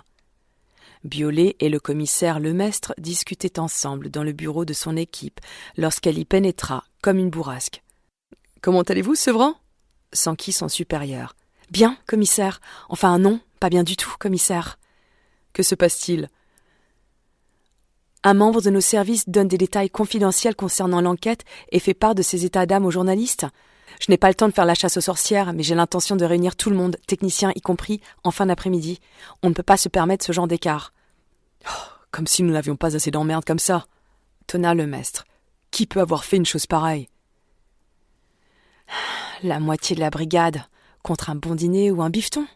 Biolay et le commissaire Lemestre discutaient ensemble dans le bureau de son équipe lorsqu'elle y pénétra comme une bourrasque. « Comment allez-vous, Sevran ?» s'enquit son supérieur. « Bien, commissaire. Enfin non, pas bien du tout, commissaire. »« Que se passe-t-il » Un membre de nos services donne des détails confidentiels concernant l'enquête et fait part de ses états d'âme aux journalistes. Je n'ai pas le temps de faire la chasse aux sorcières, mais j'ai l'intention de réunir tout le monde, techniciens y compris, en fin d'après-midi. On ne peut pas se permettre ce genre d'écart. Oh, comme si nous n'avions pas assez d'emmerdes comme ça, tonna Lemestre. Qui peut avoir fait une chose pareille ? La moitié de la brigade, contre un bon dîner ou un bifton,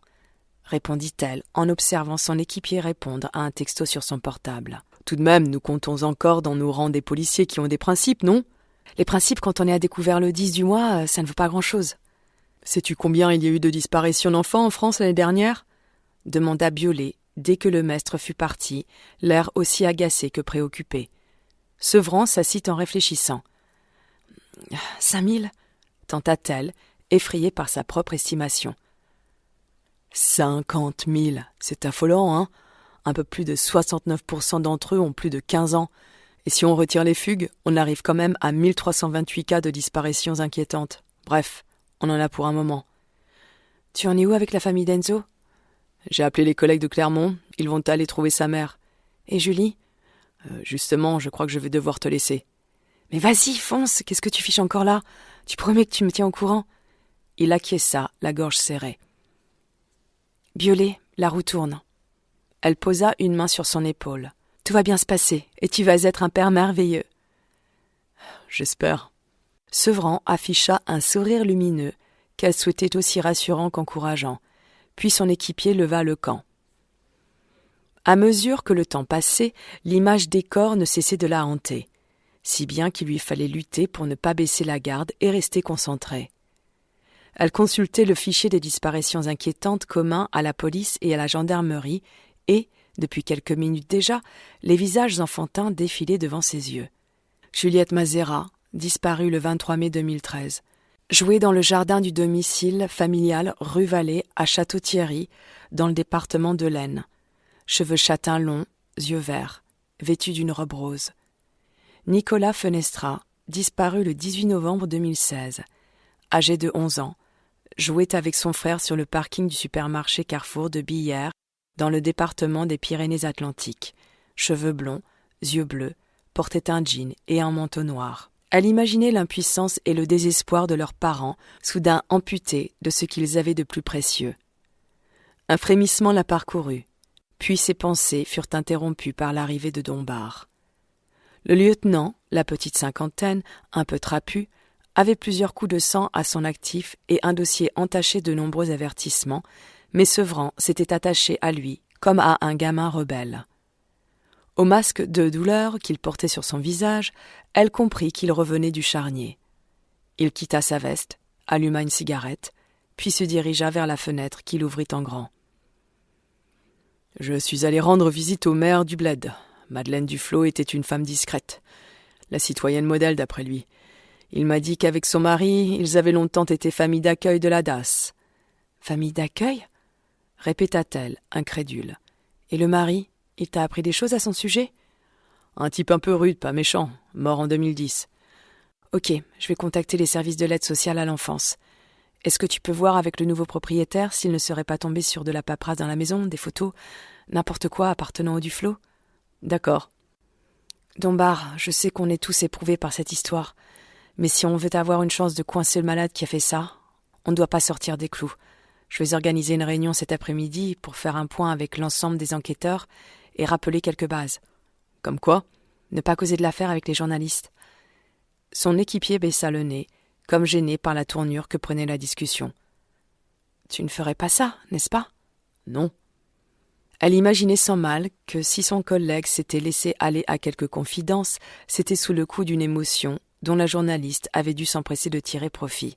répondit-elle en observant son équipier répondre à un texto sur son portable. Tout de même, nous comptons encore dans nos rangs des policiers qui ont des principes, non ? Les principes, quand on est à découvert le 10 du mois, ça ne vaut pas grand-chose. Sais-tu combien il y a eu de disparitions d'enfants en France l'année dernière ? Demanda Biolay, dès que Lemestre fut parti, l'air aussi agacé que préoccupé. Sevran s'assit en réfléchissant. 5000 tenta-t-elle, effrayée par sa propre estimation. 50 000, c'est affolant, hein ? Un peu plus de 69% d'entre eux ont plus de 15 ans. Et si on retire les fugues, on arrive quand même à 1328 cas de disparitions inquiétantes. Bref, on en a pour un moment. Tu en es où avec la famille d'Enzo ? J'ai appelé les collègues de Clermont, ils vont aller trouver sa mère. Et Julie ? Justement, je crois que je vais devoir te laisser. Mais vas-y, fonce, qu'est-ce que tu fiches encore là ? Tu promets que tu me tiens au courant ? Il acquiesça, la gorge serrée. Biolay, la roue tourne. Elle posa une main sur son épaule. Tout va bien se passer, et tu vas être un père merveilleux. J'espère. Sevran afficha un sourire lumineux, qu'elle souhaitait aussi rassurant qu'encourageant, puis son équipier leva le camp. À mesure que le temps passait, l'image des corps ne cessait de la hanter, si bien qu'il lui fallait lutter pour ne pas baisser la garde et rester concentrée. Elle consultait le fichier des disparitions inquiétantes commun à la police et à la gendarmerie et, depuis quelques minutes déjà, les visages enfantins défilaient devant ses yeux. Juliette Mazera, disparue le 23 mai 2013. Jouait dans le jardin du domicile familial rue Vallée à Château-Thierry, dans le département de l'Aisne. Cheveux châtains longs, yeux verts, vêtu d'une robe rose. Nicolas Fenestra, disparu le 18 novembre 2016. Âgé de 11 ans, jouait avec son frère sur le parking du supermarché Carrefour de Billère, dans le département des Pyrénées-Atlantiques. Cheveux blonds, yeux bleus, portait un jean et un manteau noir. Elle imaginait l'impuissance et le désespoir de leurs parents, soudain amputés de ce qu'ils avaient de plus précieux. Un frémissement la parcourut, puis ses pensées furent interrompues par l'arrivée de Dombard. Le lieutenant, la petite cinquantaine, un peu trapu, avait plusieurs coups de sang à son actif et un dossier entaché de nombreux avertissements, mais Sevran s'était attaché à lui comme à un gamin rebelle. Au masque de douleur qu'il portait sur son visage, elle comprit qu'il revenait du charnier. Il quitta sa veste, alluma une cigarette, puis se dirigea vers la fenêtre qu'il ouvrit en grand. « Je suis allé rendre visite au maire du bled. Madeleine Duflot était une femme discrète, la citoyenne modèle d'après lui. Il m'a dit qu'avec son mari, ils avaient longtemps été famille d'accueil de la DAS. »« Famille d'accueil ?» répéta-t-elle, incrédule. « Et le mari, il t'a appris des choses à son sujet ?»« Un type un peu rude, pas méchant, mort en 2010. »« Ok, je vais contacter les services de l'aide sociale à l'enfance. Est-ce que tu peux voir avec le nouveau propriétaire s'il ne serait pas tombé sur de la paperasse dans la maison, des photos, n'importe quoi appartenant au Duflot ? » ?»« D'accord. »« Dombard, je sais qu'on est tous éprouvés par cette histoire, mais si on veut avoir une chance de coincer le malade qui a fait ça, on ne doit pas sortir des clous. Je vais organiser une réunion cet après-midi pour faire un point avec l'ensemble des enquêteurs et rappeler quelques bases. »« Comme quoi ? » ?»« Ne pas causer de l'affaire avec les journalistes. » Son équipier baissa le nez, comme gêné par la tournure que prenait la discussion. « Tu ne ferais pas ça, n'est-ce pas ? » ?»« Non. » Elle imaginait sans mal que si son collègue s'était laissé aller à quelques confidences, c'était sous le coup d'une émotion dont la journaliste avait dû s'empresser de tirer profit.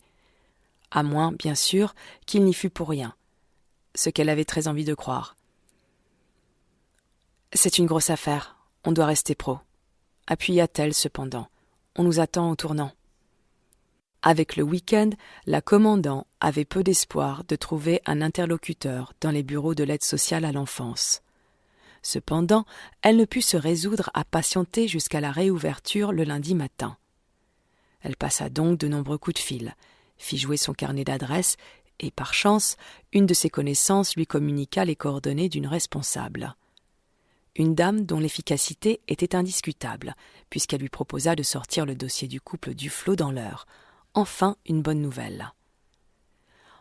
À moins, bien sûr, qu'il n'y fût pour rien. Ce qu'elle avait très envie de croire. « C'est une grosse affaire, on doit rester pro. » Appuya-t-elle cependant. « On nous attend au tournant. » Avec le week-end, la commandant avait peu d'espoir de trouver un interlocuteur dans les bureaux de l'aide sociale à l'enfance. Cependant, elle ne put se résoudre à patienter jusqu'à la réouverture le lundi matin. Elle passa donc de nombreux coups de fil, fit jouer son carnet d'adresses et, par chance, une de ses connaissances lui communiqua les coordonnées d'une responsable. Une dame dont l'efficacité était indiscutable, puisqu'elle lui proposa de sortir le dossier du couple Duflot dans l'heure. Enfin, une bonne nouvelle.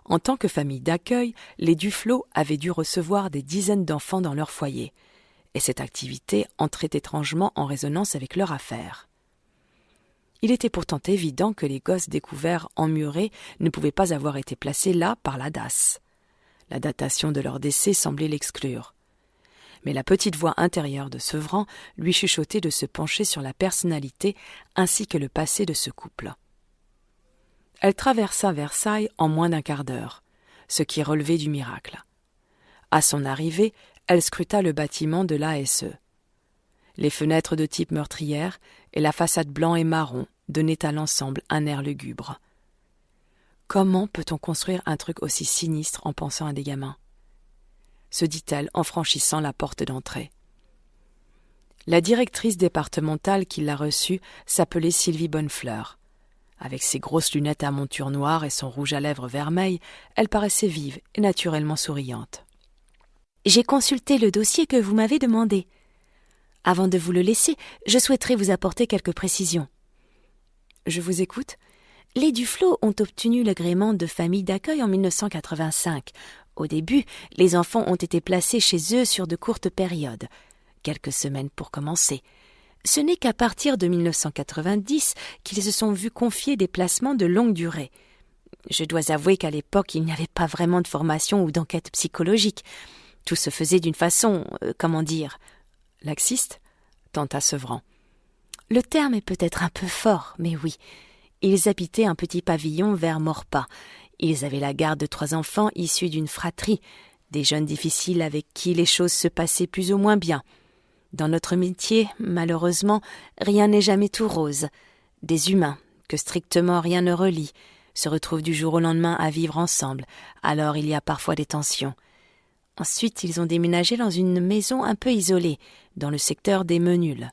En tant que famille d'accueil, les Duflot avaient dû recevoir des dizaines d'enfants dans leur foyer, et cette activité entrait étrangement en résonance avec leur affaire. Il était pourtant évident que les gosses découverts emmurés ne pouvaient pas avoir été placés là par la DAS. La datation de leur décès semblait l'exclure. Mais la petite voix intérieure de Sevran lui chuchotait de se pencher sur la personnalité ainsi que le passé de ce couple. Elle traversa Versailles en moins d'un quart d'heure, ce qui relevait du miracle. À son arrivée, elle scruta le bâtiment de l'ASE. Les fenêtres de type meurtrière et la façade blanc et marron donnaient à l'ensemble un air lugubre. Comment peut-on construire un truc aussi sinistre en pensant à des gamins ? Se dit-elle en franchissant la porte d'entrée. La directrice départementale qui l'a reçue s'appelait Sylvie Bonnefleur. Avec ses grosses lunettes à monture noire et son rouge à lèvres vermeil, elle paraissait vive et naturellement souriante. « J'ai consulté le dossier que vous m'avez demandé. Avant de vous le laisser, je souhaiterais vous apporter quelques précisions. » « Je vous écoute. » Les Duflot ont obtenu l'agrément de famille d'accueil en 1985. Au début, les enfants ont été placés chez eux sur de courtes périodes, quelques semaines pour commencer. Ce n'est qu'à partir de 1990 qu'ils se sont vus confier des placements de longue durée. Je dois avouer qu'à l'époque, il n'y avait pas vraiment de formation ou d'enquête psychologique. Tout se faisait d'une façon, laxiste, tenta Sevran. Le terme est peut-être un peu fort, mais oui. Ils habitaient un petit pavillon vers Maurepas. Ils avaient la garde de 3 enfants issus d'une fratrie, des jeunes difficiles avec qui les choses se passaient plus ou moins bien. Dans notre métier, malheureusement, rien n'est jamais tout rose. Des humains, que strictement rien ne relie, se retrouvent du jour au lendemain à vivre ensemble, alors il y a parfois des tensions. Ensuite, ils ont déménagé dans une maison un peu isolée, dans le secteur des Menuls.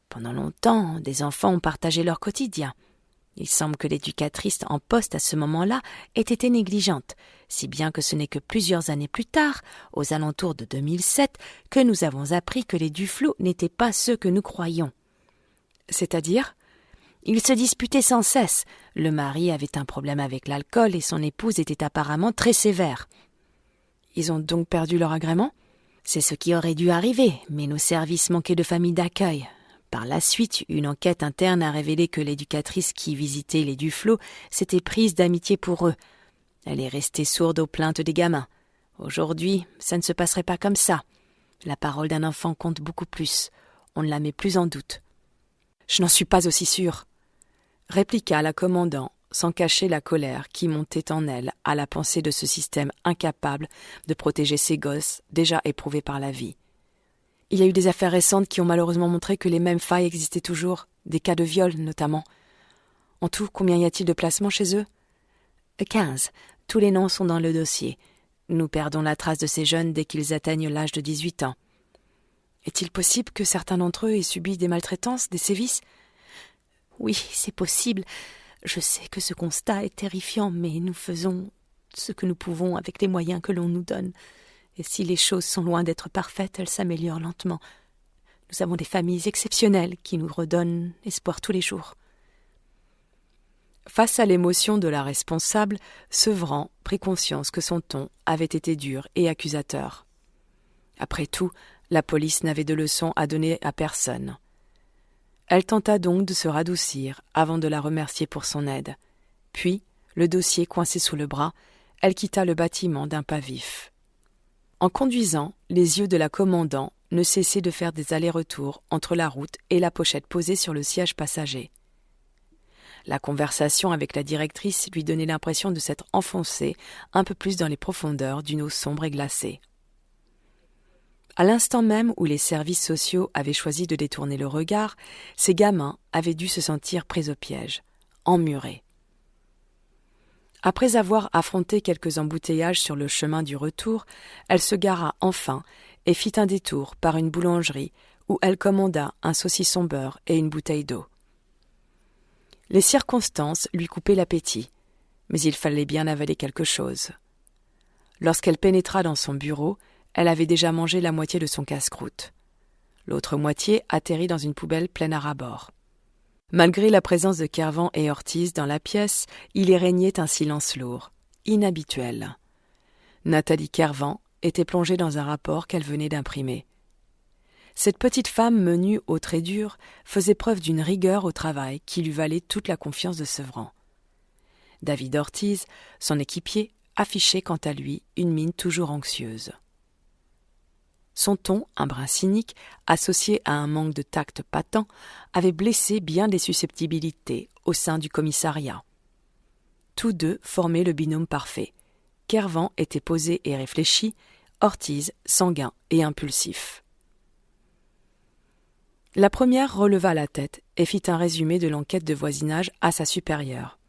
Pendant longtemps, des enfants ont partagé leur quotidien. Il semble que l'éducatrice en poste à ce moment-là ait été négligente, si bien que ce n'est que plusieurs années plus tard, aux alentours de 2007, que nous avons appris que les Duflot n'étaient pas ceux que nous croyions. C'est-à-dire ? Ils se disputaient sans cesse. Le mari avait un problème avec l'alcool et son épouse était apparemment très sévère. Ils ont donc perdu leur agrément ? C'est ce qui aurait dû arriver, mais nos services manquaient de familles d'accueil. Par la suite, une enquête interne a révélé que l'éducatrice qui visitait les Duflot s'était prise d'amitié pour eux. Elle est restée sourde aux plaintes des gamins. Aujourd'hui, ça ne se passerait pas comme ça. La parole d'un enfant compte beaucoup plus. On ne la met plus en doute. « Je n'en suis pas aussi sûre », répliqua la commandant, sans cacher la colère qui montait en elle à la pensée de ce système incapable de protéger ses gosses déjà éprouvés par la vie. Il y a eu des affaires récentes qui ont malheureusement montré que les mêmes failles existaient toujours, des cas de viol notamment. En tout, combien y a-t-il de placements chez eux ? 15. Tous les noms sont dans le dossier. Nous perdons la trace de ces jeunes dès qu'ils atteignent l'âge de 18 ans. Est-il possible que certains d'entre eux aient subi des maltraitances, des sévices ? Oui, c'est possible. Je sais que ce constat est terrifiant, mais nous faisons ce que nous pouvons avec les moyens que l'on nous donne. Et si les choses sont loin d'être parfaites, elles s'améliorent lentement. Nous avons des familles exceptionnelles qui nous redonnent espoir tous les jours. Face à l'émotion de la responsable, Sevran prit conscience que son ton avait été dur et accusateur. Après tout, la police n'avait de leçons à donner à personne. Elle tenta donc de se radoucir avant de la remercier pour son aide. Puis, le dossier coincé sous le bras, elle quitta le bâtiment d'un pas vif. En conduisant, les yeux de la commandant ne cessaient de faire des allers-retours entre la route et la pochette posée sur le siège passager. La conversation avec la directrice lui donnait l'impression de s'être enfoncée un peu plus dans les profondeurs d'une eau sombre et glacée. À l'instant même où les services sociaux avaient choisi de détourner le regard, ces gamins avaient dû se sentir pris au piège, emmurés. Après avoir affronté quelques embouteillages sur le chemin du retour, elle se gara enfin et fit un détour par une boulangerie où elle commanda un saucisson beurre et une bouteille d'eau. Les circonstances lui coupaient l'appétit, mais il fallait bien avaler quelque chose. Lorsqu'elle pénétra dans son bureau, elle avait déjà mangé la moitié de son casse-croûte. L'autre moitié atterrit dans une poubelle pleine à ras-bord. Malgré la présence de Kervan et Ortiz dans la pièce, il y régnait un silence lourd, inhabituel. Nathalie Kervan était plongée dans un rapport qu'elle venait d'imprimer. Cette petite femme menue aux traits durs faisait preuve d'une rigueur au travail qui lui valait toute la confiance de Sevran. David Ortiz, son équipier, affichait quant à lui une mine toujours anxieuse. Son ton, un brin cynique, associé à un manque de tact patent, avait blessé bien des susceptibilités au sein du commissariat. Tous deux formaient le binôme parfait. Kervan était posé et réfléchi, Ortiz sanguin et impulsif. La première releva la tête et fit un résumé de l'enquête de voisinage à sa supérieure.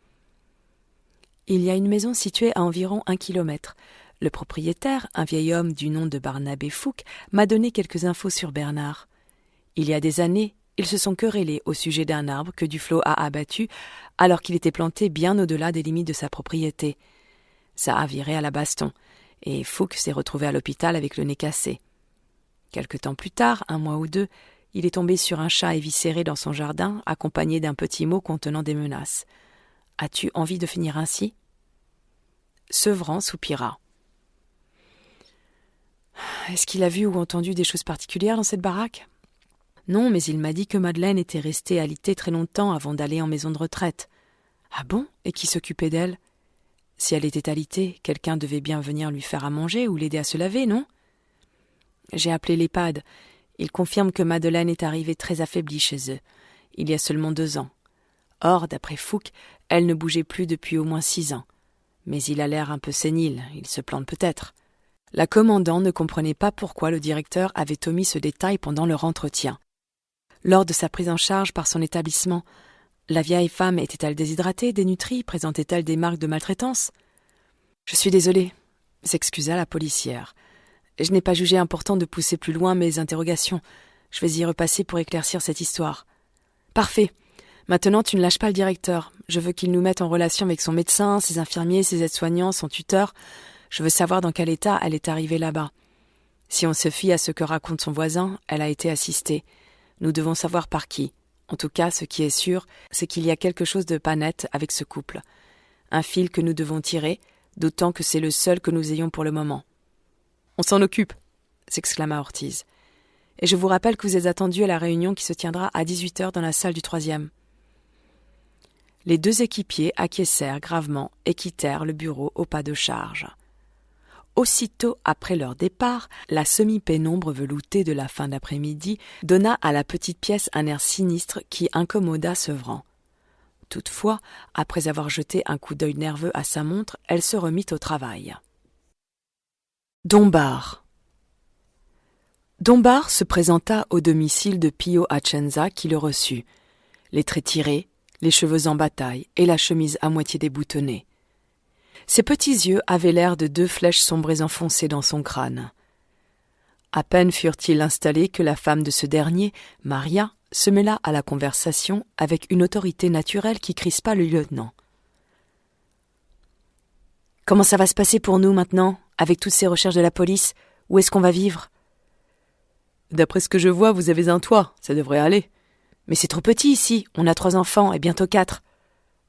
Il y a une maison située à environ 1 kilomètre. Le propriétaire, un vieil homme du nom de Barnabé Fouque, m'a donné quelques infos sur Bernard. Il y a des années, ils se sont querellés au sujet d'un arbre que Duflo a abattu alors qu'il était planté bien au-delà des limites de sa propriété. Ça a viré à la baston, et Fouque s'est retrouvé à l'hôpital avec le nez cassé. Quelque temps plus tard, 1 mois ou 2, il est tombé sur un chat éviscéré dans son jardin, accompagné d'un petit mot contenant des menaces. « As-tu envie de finir ainsi ?» Sevran soupira. « Est-ce qu'il a vu ou entendu des choses particulières dans cette baraque ?»« Non, mais il m'a dit que Madeleine était restée alitée très longtemps avant d'aller en maison de retraite. »« Ah bon ? Et qui s'occupait d'elle ?»« Si elle était alitée, quelqu'un devait bien venir lui faire à manger ou l'aider à se laver, non ?» J'ai appelé l'EHPAD. Ils confirment que Madeleine est arrivée très affaiblie chez eux, il y a seulement 2 ans. Or, d'après Fouque, elle ne bougeait plus depuis au moins 6 ans. Mais il a l'air un peu sénile, il se plante peut-être. La commandant ne comprenait pas pourquoi le directeur avait omis ce détail pendant leur entretien. Lors de sa prise en charge par son établissement, la vieille femme était-elle déshydratée, dénutrie, présentait-elle des marques de maltraitance ? « Je suis désolée », s'excusa la policière. « Je n'ai pas jugé important de pousser plus loin mes interrogations. Je vais y repasser pour éclaircir cette histoire. »« Parfait. Maintenant, tu ne lâches pas le directeur. Je veux qu'il nous mette en relation avec son médecin, ses infirmiers, ses aides-soignants, son tuteur. Je veux savoir dans quel état elle est arrivée là-bas. Si on se fie à ce que raconte son voisin, elle a été assistée. Nous devons savoir par qui. En tout cas, ce qui est sûr, c'est qu'il y a quelque chose de pas net avec ce couple. Un fil que nous devons tirer, d'autant que c'est le seul que nous ayons pour le moment. »« On s'en occupe !» s'exclama Ortiz. « Et je vous rappelle que vous êtes attendu à la réunion qui se tiendra à 18h dans la salle du 3e. » Les 2 équipiers acquiescèrent gravement et quittèrent le bureau au pas de charge. Aussitôt après leur départ, la semi-pénombre veloutée de la fin d'après-midi donna à la petite pièce un air sinistre qui incommoda Sevran. Toutefois, après avoir jeté un coup d'œil nerveux à sa montre, elle se remit au travail. Dombar se présenta au domicile de Pio Atienza qui le reçut, les traits tirés, les cheveux en bataille et la chemise à moitié déboutonnée. Ses petits yeux avaient l'air de 2 flèches sombrées enfoncées dans son crâne. À peine furent-ils installés que la femme de ce dernier, Maria, se mêla à la conversation avec une autorité naturelle qui crispa le lieutenant. « Comment ça va se passer pour nous maintenant, avec toutes ces recherches de la police ? Où est-ce qu'on va vivre ?»« D'après ce que je vois, vous avez un toit, ça devrait aller. »« Mais c'est trop petit ici, on a 3 enfants et bientôt 4. »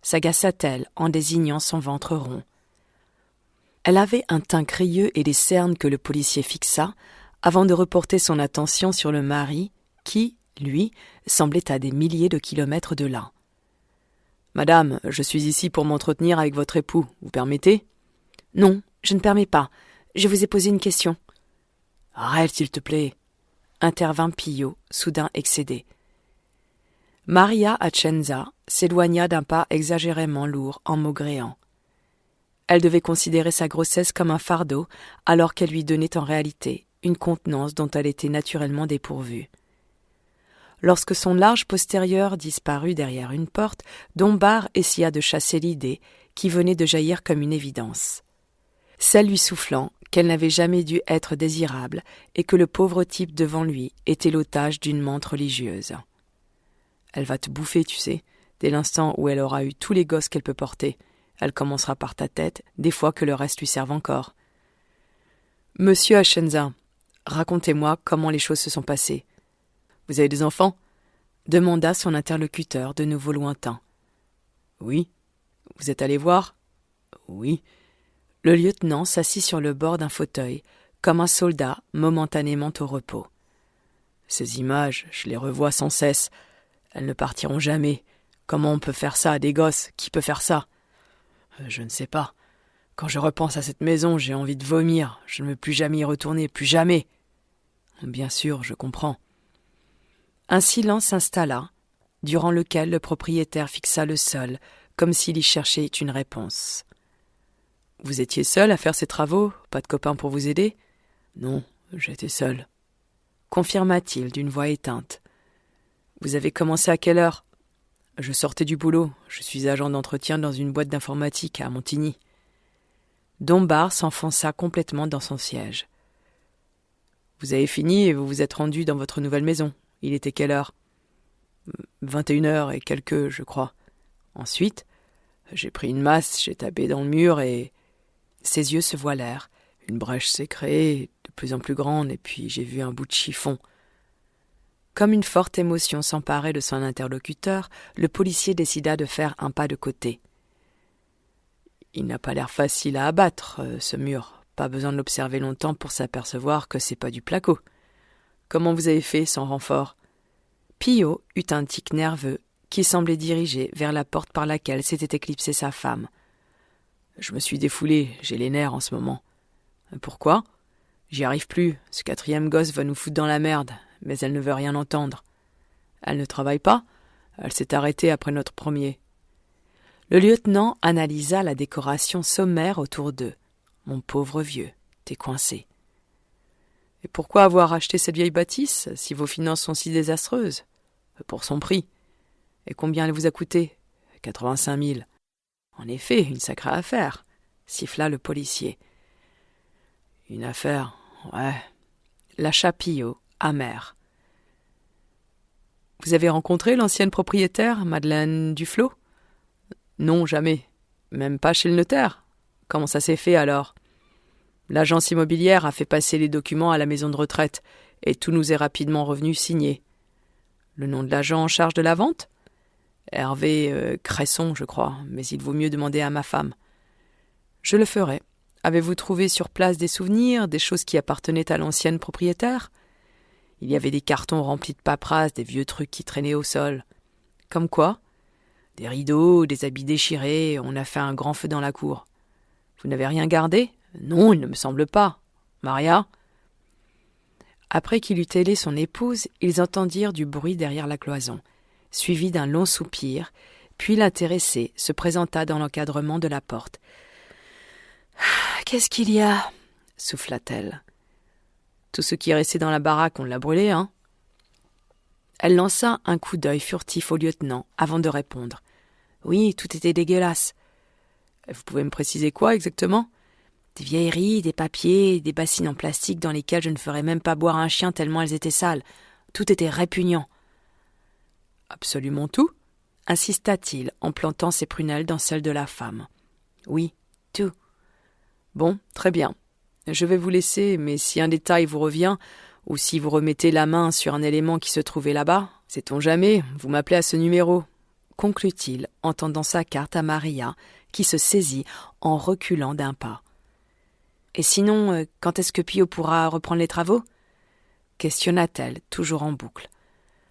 s'agaça-t-elle en désignant son ventre rond. Elle avait un teint crayeux et les cernes que le policier fixa, avant de reporter son attention sur le mari qui, lui, semblait à des milliers de kilomètres de là. « Madame, je suis ici pour m'entretenir avec votre époux, vous permettez ?»« Non, je ne permets pas. Je vous ai posé une question. »« Arrête, s'il te plaît !» intervint Pio, soudain excédé. Maria Atienza s'éloigna d'un pas exagérément lourd en maugréant. Elle devait considérer sa grossesse comme un fardeau, alors qu'elle lui donnait en réalité une contenance dont elle était naturellement dépourvue. Lorsque son large postérieur disparut derrière une porte, Dombar essaya de chasser l'idée qui venait de jaillir comme une évidence. Celle lui soufflant qu'elle n'avait jamais dû être désirable et que le pauvre type devant lui était l'otage d'une mante religieuse. Elle va te bouffer, tu sais, dès l'instant où elle aura eu tous les gosses qu'elle peut porter. Elle commencera par ta tête, des fois que le reste lui serve encore. « Monsieur Atienza, racontez-moi comment les choses se sont passées. »« Vous avez des enfants ?» demanda son interlocuteur de nouveau lointain. « Oui. »« Vous êtes allé voir ?»« Oui. » Le lieutenant s'assit sur le bord d'un fauteuil, comme un soldat momentanément au repos. « Ces images, je les revois sans cesse. Elles ne partiront jamais. Comment on peut faire ça à des gosses ? Qui peut faire ça ? Je ne sais pas. Quand je repense à cette maison, j'ai envie de vomir. Je ne veux plus jamais y retourner, plus jamais. Bien sûr, je comprends. Un silence s'installa, durant lequel le propriétaire fixa le sol, comme s'il y cherchait une réponse. Vous étiez seul à faire ces travaux ? Pas de copain pour vous aider ? Non, j'étais seul. Confirma-t-il d'une voix éteinte. Vous avez commencé à quelle heure ? Je sortais du boulot. Je suis agent d'entretien dans une boîte d'informatique à Montigny. Dombar s'enfonça complètement dans son siège. Vous avez fini et vous vous êtes rendu dans votre nouvelle maison. Il était quelle heure ? 21h et quelques, je crois. Ensuite, j'ai pris une masse, j'ai tapé dans le mur et... Ses yeux se voilèrent. Une brèche s'est créée, de plus en plus grande, et puis j'ai vu un bout de chiffon. Comme une forte émotion s'emparait de son interlocuteur, le policier décida de faire un pas de côté. Il n'a pas l'air facile à abattre, ce mur. Pas besoin de l'observer longtemps pour s'apercevoir que c'est pas du placo. Comment vous avez fait sans renfort ? Pio eut un tic nerveux qui semblait dirigé vers la porte par laquelle s'était éclipsée sa femme. Je me suis défoulé, j'ai les nerfs en ce moment. Pourquoi ? J'y arrive plus, ce 4e gosse va nous foutre dans la merde, mais elle ne veut rien entendre. Elle ne travaille pas ? Elle s'est arrêtée après notre premier. Le lieutenant analysa la décoration sommaire autour d'eux. Mon pauvre vieux, t'es coincé. Et pourquoi avoir acheté cette vieille bâtisse, si vos finances sont si désastreuses ? Pour son prix. Et combien elle vous a coûté ? 85 000. En effet, une sacrée affaire, siffla le policier. Une affaire, ouais, lâcha Pio, amer. Vous avez rencontré l'ancienne propriétaire, Madeleine Duflot ? Non, jamais. Même pas chez le notaire. Comment ça s'est fait alors ? L'agence immobilière a fait passer les documents à la maison de retraite et tout nous est rapidement revenu signé. Le nom de l'agent en charge de la vente ? Hervé Cresson, je crois, mais il vaut mieux demander à ma femme. Je le ferai. Avez-vous trouvé sur place des souvenirs, des choses qui appartenaient à l'ancienne propriétaire ? Il y avait des cartons remplis de paperasse, des vieux trucs qui traînaient au sol. Comme quoi ? Des rideaux, des habits déchirés, on a fait un grand feu dans la cour. Vous n'avez rien gardé ? Non, il ne me semble pas. Maria ? Après qu'il eut hélé son épouse, ils entendirent du bruit derrière la cloison, suivi d'un long soupir, puis l'intéressé se présenta dans l'encadrement de la porte. « Qu'est-ce qu'il y a » souffla-t-elle. « Tout ce qui est resté dans la baraque, on l'a brûlé, hein ?» Elle lança un coup d'œil furtif au lieutenant avant de répondre. « Oui, tout était dégueulasse. » Vous pouvez me préciser quoi exactement ? Des vieilleries, des papiers, des bassines en plastique dans lesquelles je ne ferais même pas boire un chien tellement elles étaient sales. Tout était répugnant. « Absolument tout ?» insista-t-il en plantant ses prunelles dans celles de la femme. « Oui, tout. » Bon, très bien. Je vais vous laisser, mais si un détail vous revient, ou si vous remettez la main sur un élément qui se trouvait là-bas, sait-on jamais, vous m'appelez à ce numéro, conclut-il en tendant sa carte à Maria, qui se saisit en reculant d'un pas. Et sinon, quand est-ce que Pio pourra reprendre les travaux ? Questionna-t-elle, toujours en boucle.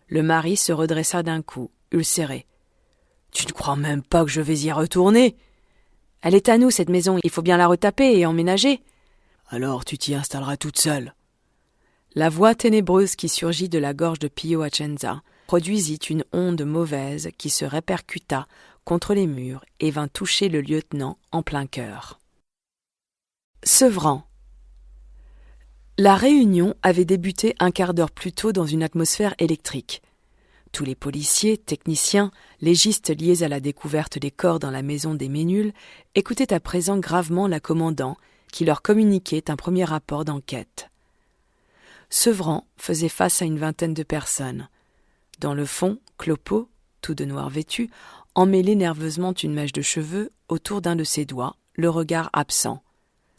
Le mari se redressa d'un coup, ulcéré. Tu ne crois même pas que je vais y retourner ? Elle est à nous, cette maison, il faut bien la retaper et emménager. Alors tu t'y installeras toute seule. La voix ténébreuse qui surgit de la gorge de Pio Acenza produisit une onde mauvaise qui se répercuta contre les murs et vint toucher le lieutenant en plein cœur. Sevran. La réunion avait débuté un quart d'heure plus tôt dans une atmosphère électrique. Tous les policiers, techniciens, légistes liés à la découverte des corps dans la maison des Ménules écoutaient à présent gravement la commandant qui leur communiquait un premier rapport d'enquête. Sevran faisait face à une vingtaine de personnes. Dans le fond, Clopo, tout de noir vêtu, emmêlait nerveusement une mèche de cheveux autour d'un de ses doigts, le regard absent.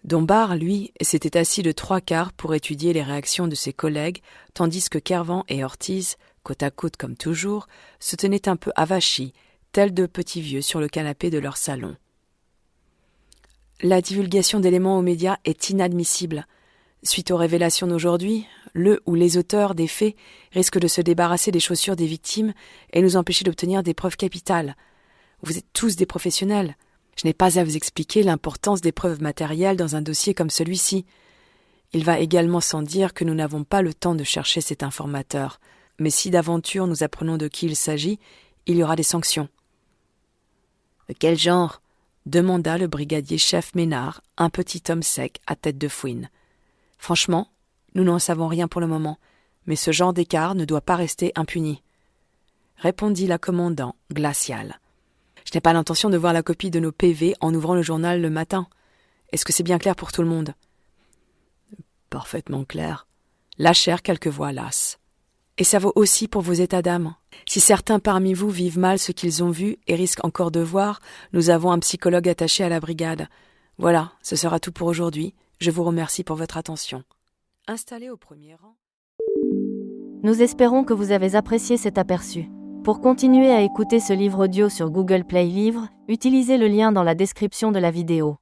Dombard, lui, s'était assis de 3/4 pour étudier les réactions de ses collègues, tandis que Kervan et Ortiz, côte à côte comme toujours, se tenaient un peu avachis, tels de petits vieux sur le canapé de leur salon. La divulgation d'éléments aux médias est inadmissible. Suite aux révélations d'aujourd'hui, le ou les auteurs des faits risquent de se débarrasser des chaussures des victimes et nous empêcher d'obtenir des preuves capitales. Vous êtes tous des professionnels. Je n'ai pas à vous expliquer l'importance des preuves matérielles dans un dossier comme celui-ci. Il va également sans dire que nous n'avons pas le temps de chercher cet informateur. Mais si d'aventure nous apprenons de qui il s'agit, il y aura des sanctions. « De quel genre ?» demanda le brigadier-chef Ménard, un petit homme sec à tête de fouine. « Franchement, nous n'en savons rien pour le moment, mais ce genre d'écart ne doit pas rester impuni. » Répondit la commandant, glaciale. « Je n'ai pas l'intention de voir la copie de nos PV en ouvrant le journal le matin. Est-ce que c'est bien clair pour tout le monde ?»« Parfaitement clair. » Lâchèrent quelques voix lasses. Et ça vaut aussi pour vos états d'âme. Si certains parmi vous vivent mal ce qu'ils ont vu et risquent encore de voir, nous avons un psychologue attaché à la brigade. Voilà, ce sera tout pour aujourd'hui. Je vous remercie pour votre attention. Installé au premier rang. Nous espérons que vous avez apprécié cet aperçu. Pour continuer à écouter ce livre audio sur Google Play Livres, utilisez le lien dans la description de la vidéo.